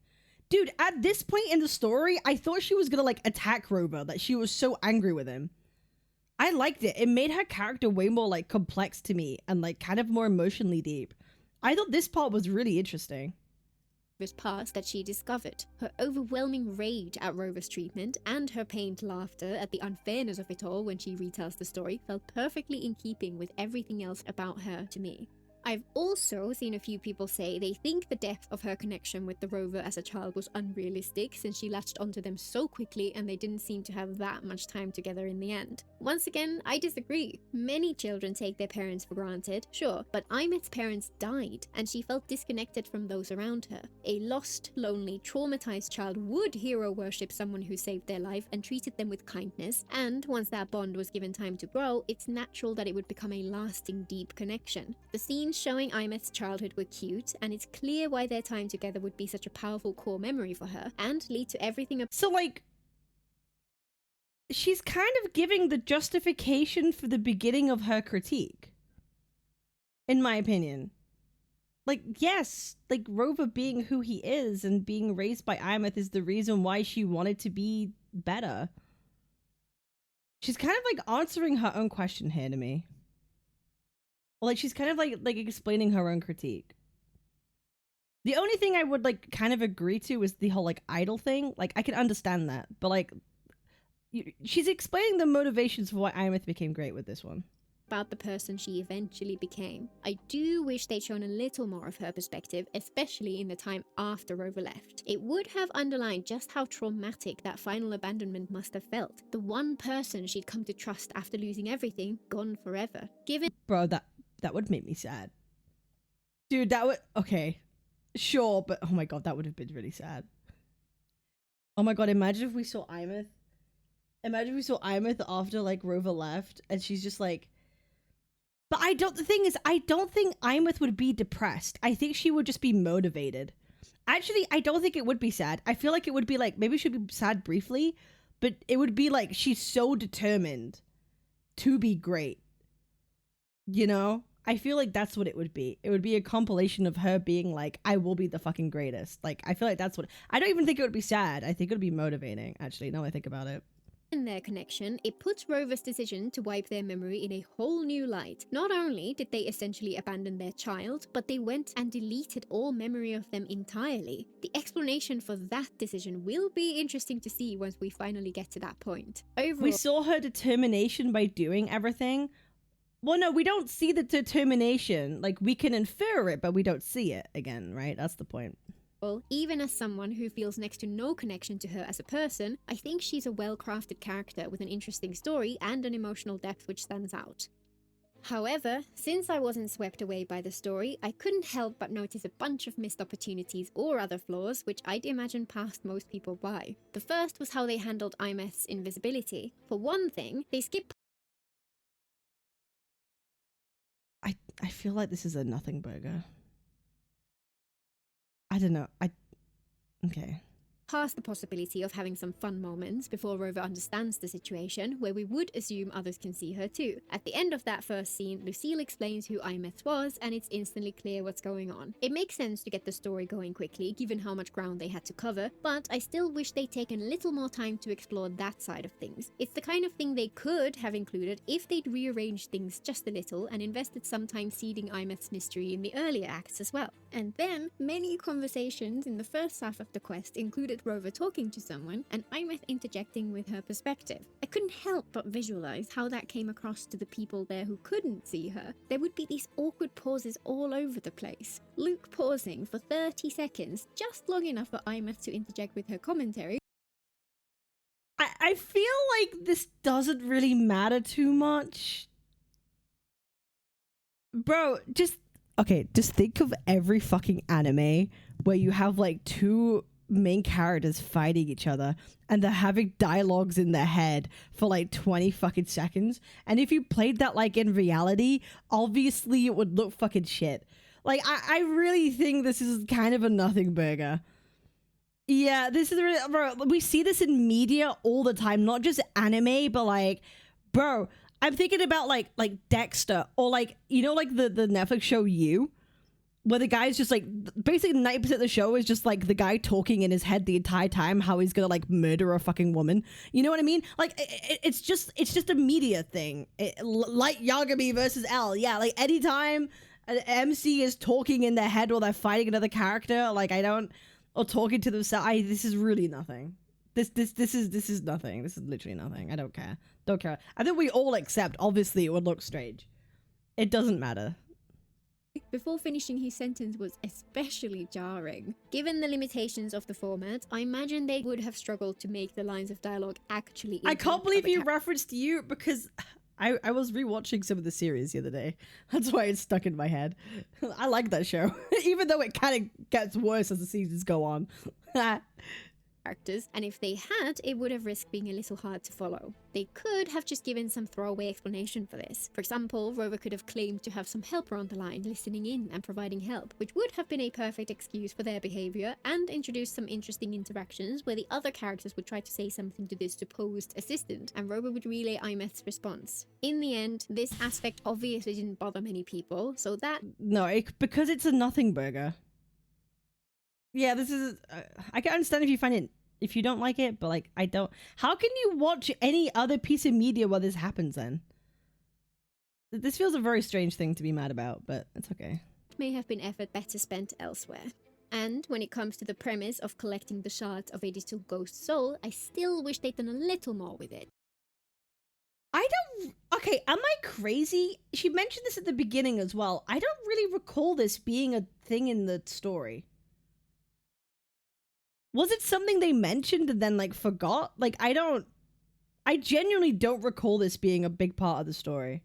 Dude, at this point in the story, I thought she was gonna, like, attack Rover, that she was so angry with him. I liked it. It made her character way more, like, complex to me and, like, kind of more emotionally deep. I thought this part was really interesting. Past that she discovered. Her overwhelming rage at Rover's treatment and her pained laughter at the unfairness of it all when she retells the story felt perfectly in keeping with everything else about her to me. I've also seen a few people say they think the depth of her connection with the Rover as a child was unrealistic since she latched onto them so quickly and they didn't seem to have that much time together in the end. Once again, I disagree. Many children take their parents for granted, sure, but Aemeath's parents died and she felt disconnected from those around her. A lost, lonely, traumatized child would hero worship someone who saved their life and treated them with kindness, and once that bond was given time to grow, it's natural that it would become a lasting, deep connection. The scenes showing Aemeath's childhood were cute, and it's clear why their time together would be such a powerful core memory for her, and lead to everything. So, like, she's kind of giving the justification for the beginning of her critique, in my opinion. like, yes, like Rover being who he is and being raised by Aemeath is the reason why she wanted to be better. She's kind of like answering her own question here to me. Well, like she's kind of like explaining her own critique. The only thing I would like kind of agree to is the whole like idol thing. Like I can understand that, but like she's explaining the motivations for why Aemeath became great with this one. About the person she eventually became. I do wish they'd shown a little more of her perspective, especially in the time after Rover left. It would have underlined just how traumatic that final abandonment must have felt. The one person she'd come to trust after losing everything, gone forever. Given Bro, that would make me sad. Dude, that would... Okay. Sure, but oh my god, that would have been really sad. Oh my god, imagine if we saw Aemeath. Imagine if we saw Aemeath after like Rover left and she's just like... But the thing is, I don't think Aemeath would be depressed. I think she would just be motivated. Actually, I don't think it would be sad. I feel like it would be like, maybe she'd be sad briefly, but it would be like, she's so determined to be great. You know? I feel like that's what it would be. It would be a compilation of her being like, I will be the fucking greatest. Like, I feel like that's what... I don't even think it would be sad. I think it would be motivating, actually, now I think about it. In their connection, it puts Rover's decision to wipe their memory in a whole new light. Not only did they essentially abandon their child, but they went and deleted all memory of them entirely. The explanation for that decision will be interesting to see once we finally get to that point. Overall, we saw her determination by doing everything. Well, no, we don't see the determination. Like, we can infer it, but we don't see it again, right? That's the point. Even as someone who feels next to no connection to her as a person, I think she's a well-crafted character with an interesting story and an emotional depth which stands out. However, since I wasn't swept away by the story, I couldn't help but notice a bunch of missed opportunities or other flaws which I'd imagine passed most people by. The first was how they handled Aemeath's invisibility. For one thing, they skipped... I feel like this is a nothing burger. I don't know. Okay. past the possibility of having some fun moments before Rover understands the situation, where we would assume others can see her too. At the end of that first scene, Lucille explains who Aemeath was, and it's instantly clear what's going on. It makes sense to get the story going quickly, given how much ground they had to cover, but I still wish they'd taken a little more time to explore that side of things. It's the kind of thing they could have included if they'd rearranged things just a little and invested some time seeding Aemeath's mystery in the earlier acts as well. And then, many conversations in the first half of the quest included Rover talking to someone and Aemeath interjecting with her perspective. I couldn't help but visualize how that came across to the people there who couldn't see her. There would be these awkward pauses all over the place. Luke pausing for 30 seconds, just long enough for Aemeath to interject with her commentary. I feel like this doesn't really matter too much. Bro, just think of every fucking anime where you have like two main characters fighting each other and they're having dialogues in their head for like 20 fucking seconds. And if you played that like in reality, obviously it would look fucking shit. Like, I really think this is kind of a nothing burger. Yeah, this is really, bro, we see this in media all the time, not just anime, but like, bro, I'm thinking about like Dexter, or like, you know, like the Netflix show You, where the guy's just like, basically 90% of the show is just like the guy talking in his head the entire time how he's gonna like murder a fucking woman. You know what I mean? Like, it's just a media thing. Like Yagami versus L. Yeah, like anytime an MC is talking in their head while they're fighting another character, like or talking to themselves, this is really nothing. This is nothing. This is literally nothing. I don't care. Don't care. I think we all accept, obviously, it would look strange. It doesn't matter. Before finishing his sentence was especially jarring. Given the limitations of the format, I imagine they would have struggled to make the lines of dialogue actually. I can't believe you referenced You, because I was rewatching some of the series the other day. That's why it's stuck in my head. I like that show, even though it kind of gets worse as the seasons go on. characters, and if they had, it would have risked being a little hard to follow. They could have just given some throwaway explanation for this. For example, Rover could have claimed to have some helper on the line listening in and providing help, which would have been a perfect excuse for their behavior and introduced some interesting interactions where the other characters would try to say something to this supposed assistant, and Rover would relay Aemeath's response. In the end, this aspect obviously didn't bother many people, so that... No, because it's a nothing burger. Yeah, this is... I can understand if you find it... If you don't like it, but like, I don't... How can you watch any other piece of media where this happens then? This feels a very strange thing to be mad about, but it's okay. May have been effort better spent elsewhere. And when it comes to the premise of collecting the shards of a digital ghost soul, I still wish they'd done a little more with it. I don't... Okay, am I crazy? She mentioned this at the beginning as well. I don't really recall this being a thing in the story. Was it something they mentioned and then, like, forgot? Like, I genuinely don't recall this being a big part of the story.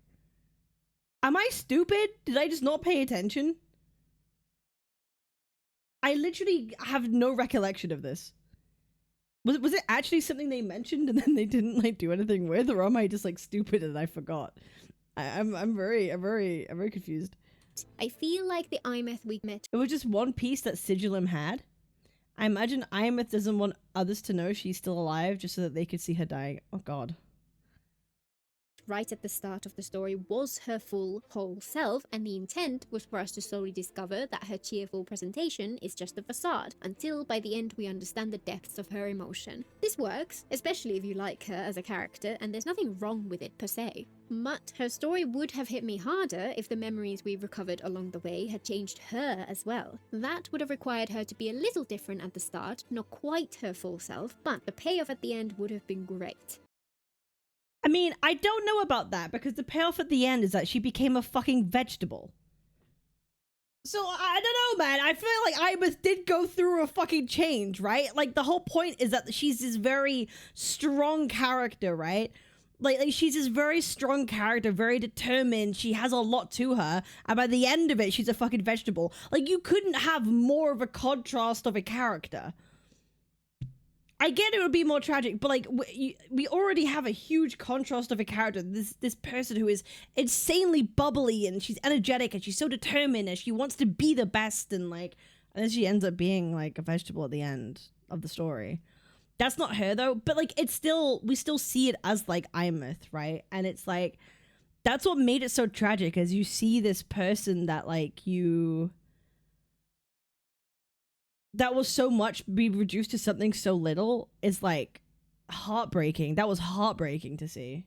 Am I stupid? Did I just not pay attention? I literally have no recollection of this. Was it actually something they mentioned and then they didn't, like, do anything with? Or am I just, like, stupid and I forgot? I'm very confused. I feel like the Aemeath we met... It was just one piece that Sigillum had. I imagine Aemeath doesn't want others to know she's still alive just so that they could see her dying. Oh god. right at the start of the story was her full, whole self, and the intent was for us to slowly discover that her cheerful presentation is just a facade, until by the end we understand the depths of her emotion. This works, especially if you like her as a character, and there's nothing wrong with it per se. But her story would have hit me harder if the memories we recovered along the way had changed her as well. That would have required her to be a little different at the start, not quite her full self, but the payoff at the end would have been great. I mean, I don't know about that, because the payoff at the end is that she became a fucking vegetable. So, I don't know, man. I feel like Aemeath did go through a fucking change, right? Like, the whole point is that she's this very strong character, right? Like she's this very strong character, very determined. She has a lot to her. And by the end of it, she's a fucking vegetable. Like, you couldn't have more of a contrast of a character. I get it would be more tragic, but like we already have a huge contrast of a character. This person who is insanely bubbly and she's energetic and she's so determined and she wants to be the best, and then she ends up being like a vegetable at the end of the story. That's not her though, but like we still see it as like Aemeath, right? And it's like that's what made it so tragic, as you see this person that that was so much be reduced to something so little is like heartbreaking. That was heartbreaking to see.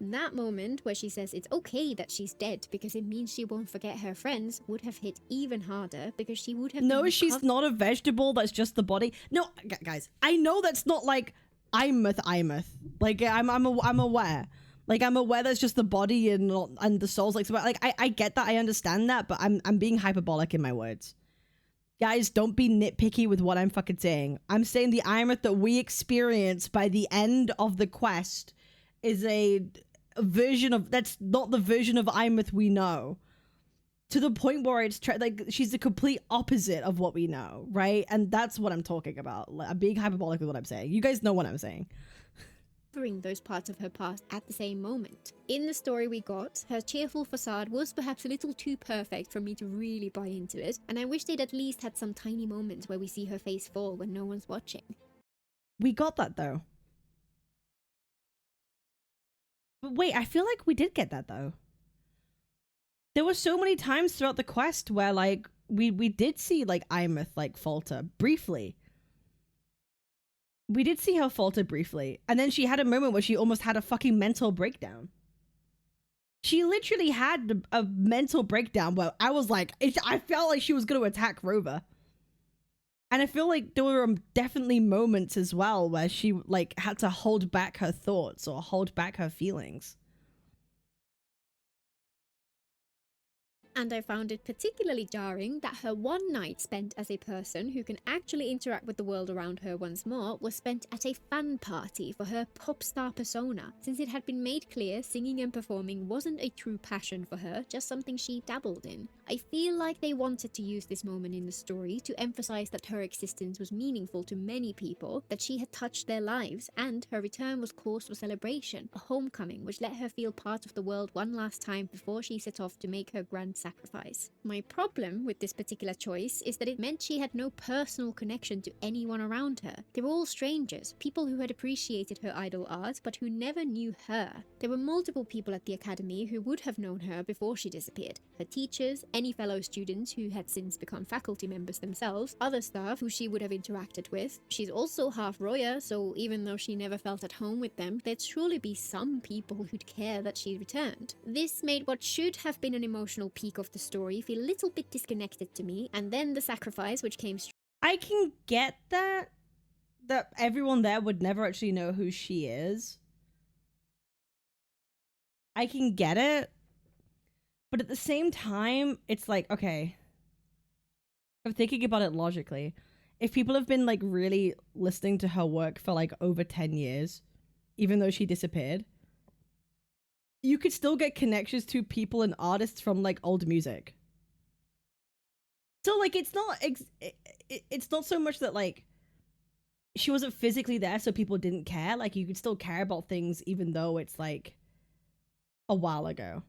That moment where she says it's okay that she's dead because it means she won't forget her friends would have hit even harder, because she would have No, she's not a vegetable, that's just the body. No, guys, I know that's not like Aemeath. Like I'm aware. Like I'm aware that's just the body and the soul's like I get that, I understand that, but I'm being hyperbolic in my words. Guys, don't be nitpicky with what I'm fucking saying. I'm saying the Aemeath that we experience by the end of the quest is a version of... That's not the version of Aemeath we know. To the point where it's... she's the complete opposite of what we know, right? And that's what I'm talking about. I'm being hyperbolic with what I'm saying. You guys know what I'm saying. Those parts of her past at the same moment. In the story we got, her cheerful facade was perhaps a little too perfect for me to really buy into it, and I wish they'd at least had some tiny moments where we see her face fall when no one's watching. We got that though. But wait, I feel like we did get that though. There were so many times throughout the quest where like we did see like Aemeath falter briefly. We did see her falter briefly, and then she had a moment where she almost had a fucking mental breakdown. She literally had a mental breakdown where I was like, I felt like she was going to attack Rover. And I feel like there were definitely moments as well where she had to hold back her thoughts or hold back her feelings. And I found it particularly jarring that her one night spent as a person who can actually interact with the world around her once more was spent at a fan party for her pop star persona, since it had been made clear singing and performing wasn't a true passion for her, just something she dabbled in. I feel like they wanted to use this moment in the story to emphasize that her existence was meaningful to many people, that she had touched their lives, and her return was cause for celebration, a homecoming which let her feel part of the world one last time before she set off to make her grand sacrifice. My problem with this particular choice is that it meant she had no personal connection to anyone around her. They were all strangers, people who had appreciated her idol art but who never knew her. There were multiple people at the academy who would have known her before she disappeared. Her teachers, any fellow students who had since become faculty members themselves, other staff who she would have interacted with. She's also half Roya, so even though she never felt at home with them, there'd surely be some people who'd care that she returned. This made what should have been an emotional peak of the story feel a little bit disconnected to me, and then the sacrifice which came I can get that everyone there would never actually know who she is. I can get it, but at the same time, it's like, okay, I'm thinking about it logically. If people have been like really listening to her work for like over 10 years, even though she disappeared, you could still get connections to people and artists from like old music. So like it's not so much that like she wasn't physically there so people didn't care. Like you could still care about things even though it's like a while ago.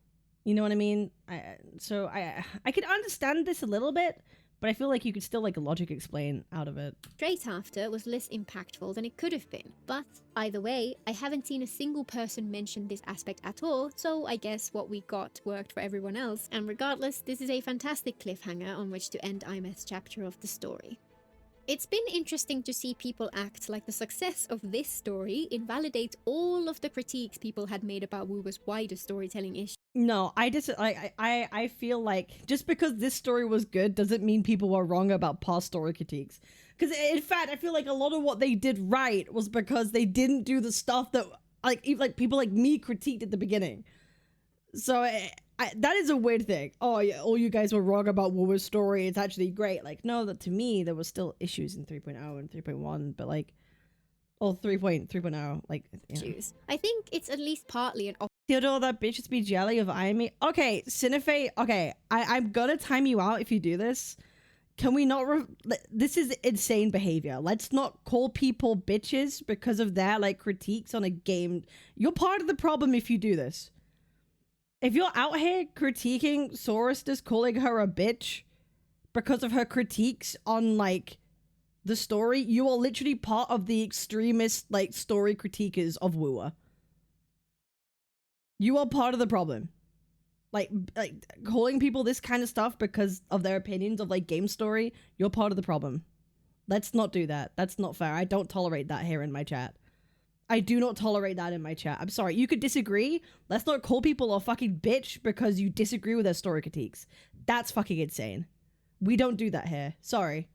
You know what I mean? I could understand this a little bit, but I feel like you could still like logic explain out of it. straight after was less impactful than it could have been. But either way, I haven't seen a single person mention this aspect at all, so I guess what we got worked for everyone else, and regardless, this is a fantastic cliffhanger on which to end Aemeath's chapter of the story. It's been interesting to see people act like the success of this story invalidates all of the critiques people had made about Wu's wider storytelling issues. No, I feel like just because this story was good doesn't mean people were wrong about past story critiques. Because in fact, I feel like a lot of what they did right was because they didn't do the stuff that like people like me critiqued at the beginning. So that is a weird thing. Oh yeah, all you guys were wrong about Wu's story. It's actually great. Like no, that to me there was still issues in 3.0 and 3.1, but like, or 3.0, like. You know. I think it's at least partly an Theodore, that bitch just be jelly of Aemeath. Okay, Cinefe, okay, I'm gonna time you out if you do this. Can we not this is insane behavior. Let's not call people bitches because of their like critiques on a game. You're part of the problem if you do this. If you're out here critiquing Saurusness, calling her a bitch because of her critiques on like the story, you are literally part of the extremist like story critiquers of Wua. You are part of the problem. Like calling people this kind of stuff because of their opinions of like game story, you're part of the problem. Let's not do that. That's not fair. I don't tolerate that here in my chat. I do not tolerate that in my chat. I'm sorry. You could disagree. Let's not call people a fucking bitch because you disagree with their story critiques. That's fucking insane. We don't do that here. Sorry.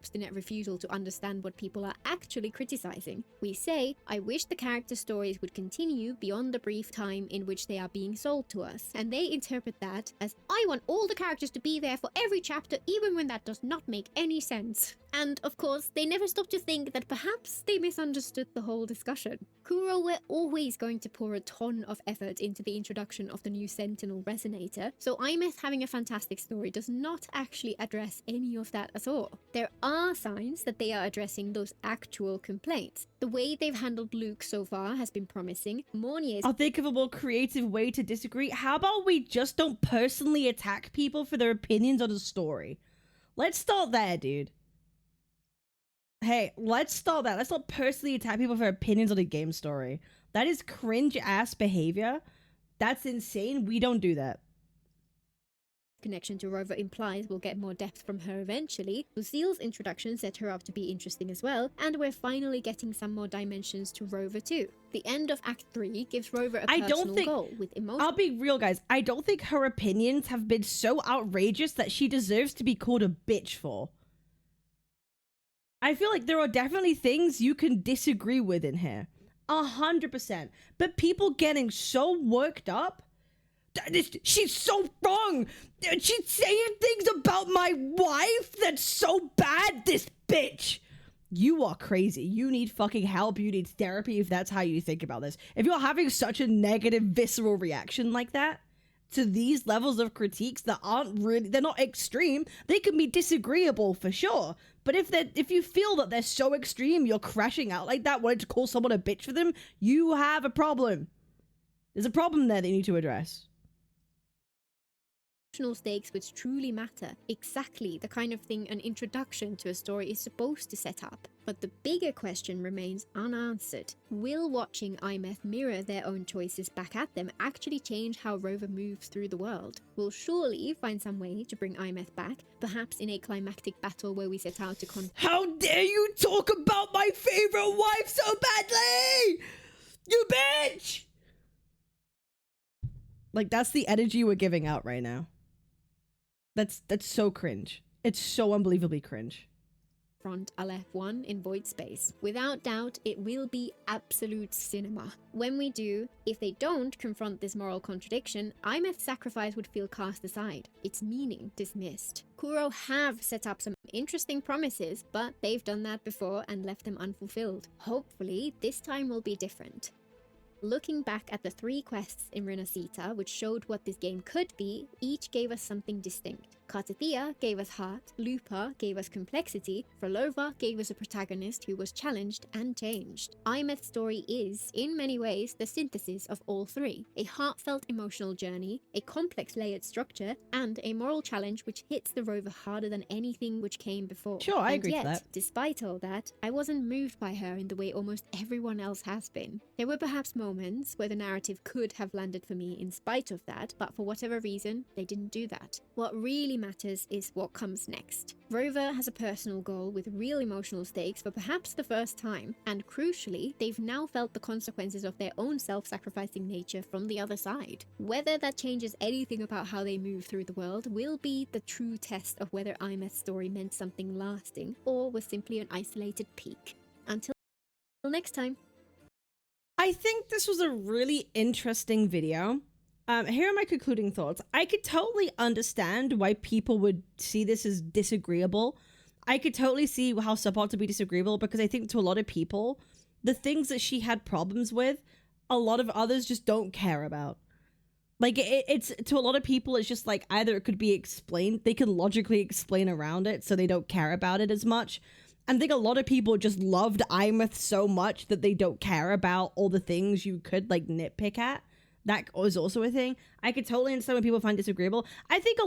obstinate refusal to understand what people are actually criticizing. We say, I wish the character stories would continue beyond the brief time in which they are being sold to us, and they interpret that as, I want all the characters to be there for every chapter even when that does not make any sense. And, of course, they never stop to think that perhaps they misunderstood the whole discussion. Kuro were always going to pour a ton of effort into the introduction of the new Sentinel Resonator, so Aemeath having a fantastic story does not actually address any of that at all. There are signs that they are addressing those actual complaints. The way they've handled Luke so far has been promising. Mornier's I'll think of a more creative way to disagree. How about we just don't personally attack people for their opinions on the story? Let's start there, dude. Hey, let's start that. Let's not personally attack people for opinions on a game story. That is cringe-ass behavior. That's insane. We don't do that. connection to Rover implies we'll get more depth from her eventually. Lucille's introduction set her up to be interesting as well, and we're finally getting some more dimensions to Rover too. The end of Act 3 gives Rover a personal goal with emotion. I'll be real, guys. I don't think her opinions have been so outrageous that she deserves to be called a bitch for. I feel like there are definitely things you can disagree with in here. 100%. But people getting so worked up she's so wrong. She's saying things about my wife that's so bad, this bitch. You are crazy. You need fucking help. You need therapy if that's how you think about this. If you're having such a negative, visceral reaction like that to these levels of critiques that aren't really, they're not extreme. They can be disagreeable for sure. But if you feel that they're so extreme, you're crashing out like that, wanting to call someone a bitch for them, you have a problem. There's a problem there that you need to address. Stakes which truly matter, exactly the kind of thing an introduction to a story is supposed to set up. But the bigger question remains unanswered. Will watching Aemeath mirror their own choices back at them actually change how Rover moves through the world? We'll surely find some way to bring Aemeath back, perhaps in a climactic battle where we set out to How dare you talk about my favorite wife so badly? You bitch! Like, that's the energy we're giving out right now. That's so cringe. It's so unbelievably cringe. Front Aleph 1 in Void Space. Without doubt, it will be absolute cinema. When we do, if they don't confront this moral contradiction, Aemeath's sacrifice would feel cast aside, its meaning dismissed. Kuro have set up some interesting promises, but they've done that before and left them unfulfilled. Hopefully, this time will be different. Looking back at the 3 quests in Renasita, which showed what this game could be, each gave us something distinct. Kartathea gave us heart, Lupa gave us complexity, Frolova gave us a protagonist who was challenged and changed. Aemeath's story is, in many ways, the synthesis of all 3. A heartfelt emotional journey, a complex layered structure, and a moral challenge which hits the Rover harder than anything which came before. Sure, I agree with with that. Despite all that, I wasn't moved by her in the way almost everyone else has been. There were perhaps moments where the narrative could have landed for me in spite of that, but for whatever reason, they didn't do that. What really matters is what comes next. Rover has a personal goal with real emotional stakes for perhaps the first time, and crucially, they've now felt the consequences of their own self-sacrificing nature from the other side. Whether that changes anything about how they move through the world will be the true test of whether Aemeath's story meant something lasting or was simply an isolated peak. Until next time. I think this was a really interesting video. Here are my concluding thoughts. I could totally understand why people would see this as disagreeable. I could totally see how Subpart to be disagreeable, because I think to a lot of people, the things that she had problems with, a lot of others just don't care about. Like, it's to a lot of people, it's just like either it could be explained, they can logically explain around it, so they don't care about it as much. I think a lot of people just loved Aemeath so much that they don't care about all the things you could, like, nitpick at. That was also a thing. I could totally understand when people find disagreeable. I think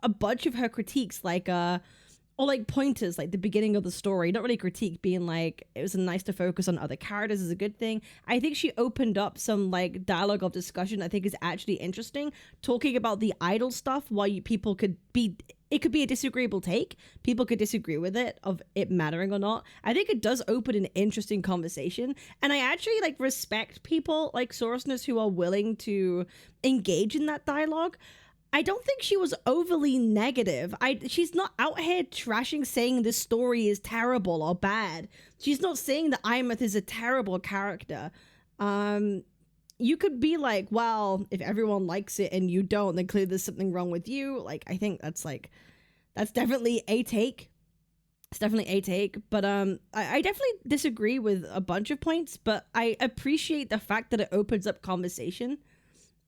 a bunch of her critiques, like, or like pointers, like the beginning of the story, not really critique, being like, it was nice to focus on other characters is a good thing. I think she opened up some, like, dialogue of discussion I think is actually interesting, talking about the idol stuff, why people could be, it could be a disagreeable take. People could disagree with it, of it mattering or not. I think it does open an interesting conversation. And I actually, like, respect people like Saurusness who are willing to engage in that dialogue. I don't think she was overly negative. She's not out here trashing, saying this story is terrible or bad. She's not saying that Aemeath is a terrible character. You could be like, well, if everyone likes it and you don't, then clearly there's something wrong with you. Like, I think that's definitely a take. It's definitely a take. But I definitely disagree with a bunch of points, but I appreciate the fact that it opens up conversation.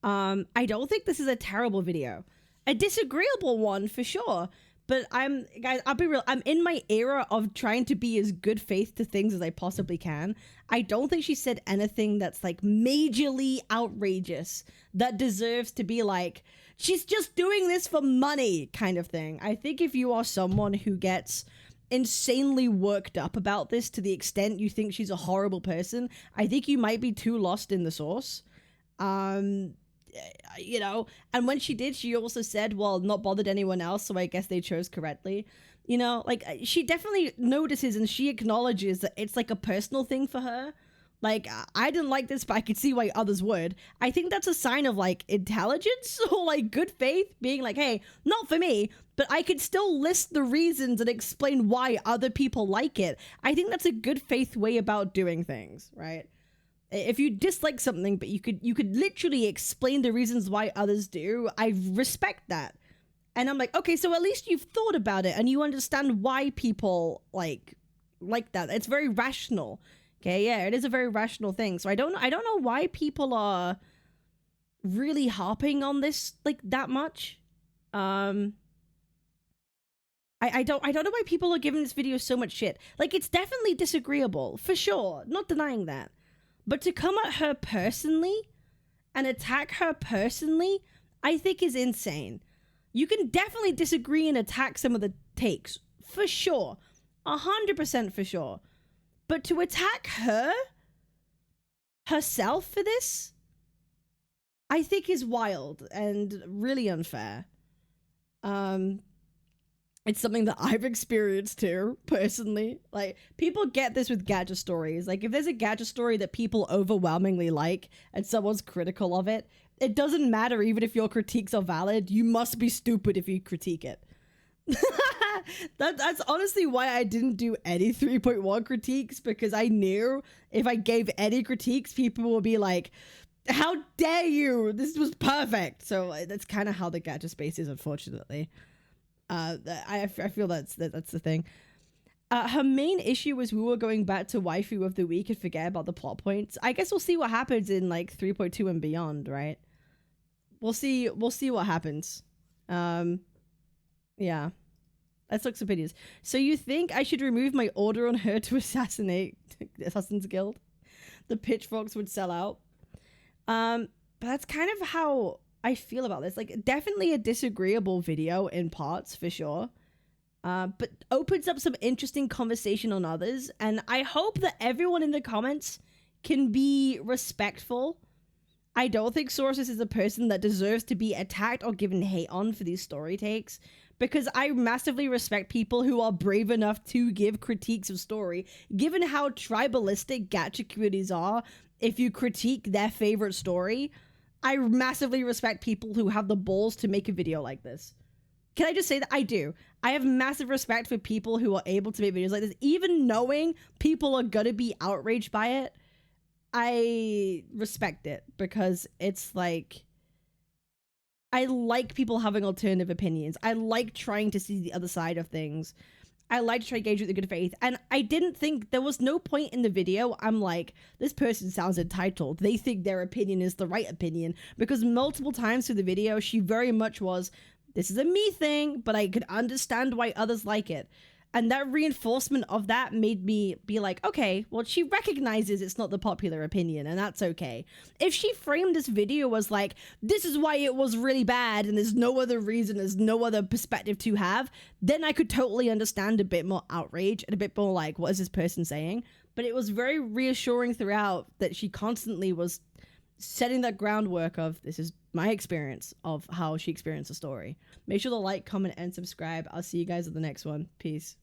I don't think this is a terrible video. A disagreeable one for sure. But guys, I'll be real, I'm in my era of trying to be as good faith to things as I possibly can. I don't think she said anything that's, like, majorly outrageous that deserves to be like, she's just doing this for money kind of thing. I think if you are someone who gets insanely worked up about this to the extent you think she's a horrible person, I think you might be too lost in the source. You know, and when she did, she also said, well, not bothered anyone else, so I guess they chose correctly. You know, like, she definitely notices and she acknowledges that it's, like, a personal thing for her. Like, I didn't like this, but I could see why others would. I think that's a sign of, like, intelligence or, like, good faith, being like, hey, not for me, but I could still list the reasons and explain why other people like it. I think that's a good faith way about doing things, right? If you dislike something, but you could literally explain the reasons why others do, I respect that. And I'm like, okay, so at least you've thought about it and you understand why people like that. It's very rational. Okay, yeah, it is a very rational thing. So I don't know why people are really harping on this like that much. I don't know why people are giving this video so much shit. Like, it's definitely disagreeable, for sure. Not denying that. But to come at her personally and attack her personally, I think is insane. You can definitely disagree and attack some of the takes, for sure. 100% for sure. But to attack her herself for this, I think is wild and really unfair. It's something that I've experienced too, personally. Like, people get this with gadget stories. Like, if there's a gadget story that people overwhelmingly like and someone's critical of it, it doesn't matter even if your critiques are valid. You must be stupid if you critique it. That's honestly why I didn't do any 3.1 critiques, because I knew if I gave any critiques, people would be like, how dare you? This was perfect. So that's kind of how the gadget space is, unfortunately. I feel that's the thing. Her main issue was we were going back to waifu of the week and forget about the plot points. I guess we'll see what happens in like 3.2 and beyond, right? We'll see what happens. Yeah. Let's look some videos. So you think I should remove my order on her to assassinate Assassin's Guild? The pitchforks would sell out. But that's kind of how I feel about this. Like, definitely a disagreeable video in parts, for sure. But opens up some interesting conversation on others. And I hope that everyone in the comments can be respectful. I don't think Saurusness is a person that deserves to be attacked or given hate on for these story takes, because I massively respect people who are brave enough to give critiques of story, given how tribalistic gacha communities are. If you critique their favorite story, I massively respect people who have the balls to make a video like this. Can I just say that I do? I have massive respect for people who are able to make videos like this, even knowing people are gonna be outraged by it. I respect it, because it's like, I like people having alternative opinions. I like trying to see the other side of things. I like to try to engage with the good faith. And I didn't think, there was no point in the video I'm like, this person sounds entitled. They think their opinion is the right opinion. Because multiple times through the video, she very much was, this is a me thing, but I could understand why others like it. And that reinforcement of that made me be like, okay, well, she recognizes it's not the popular opinion, and that's okay. If she framed this video as like, this is why it was really bad, and there's no other reason, there's no other perspective to have, then I could totally understand a bit more outrage and a bit more like, what is this person saying? But it was very reassuring throughout that she constantly was setting that groundwork of, this is my experience of how she experienced the story. Make sure to like, comment, and subscribe. I'll see you guys at the next one. Peace.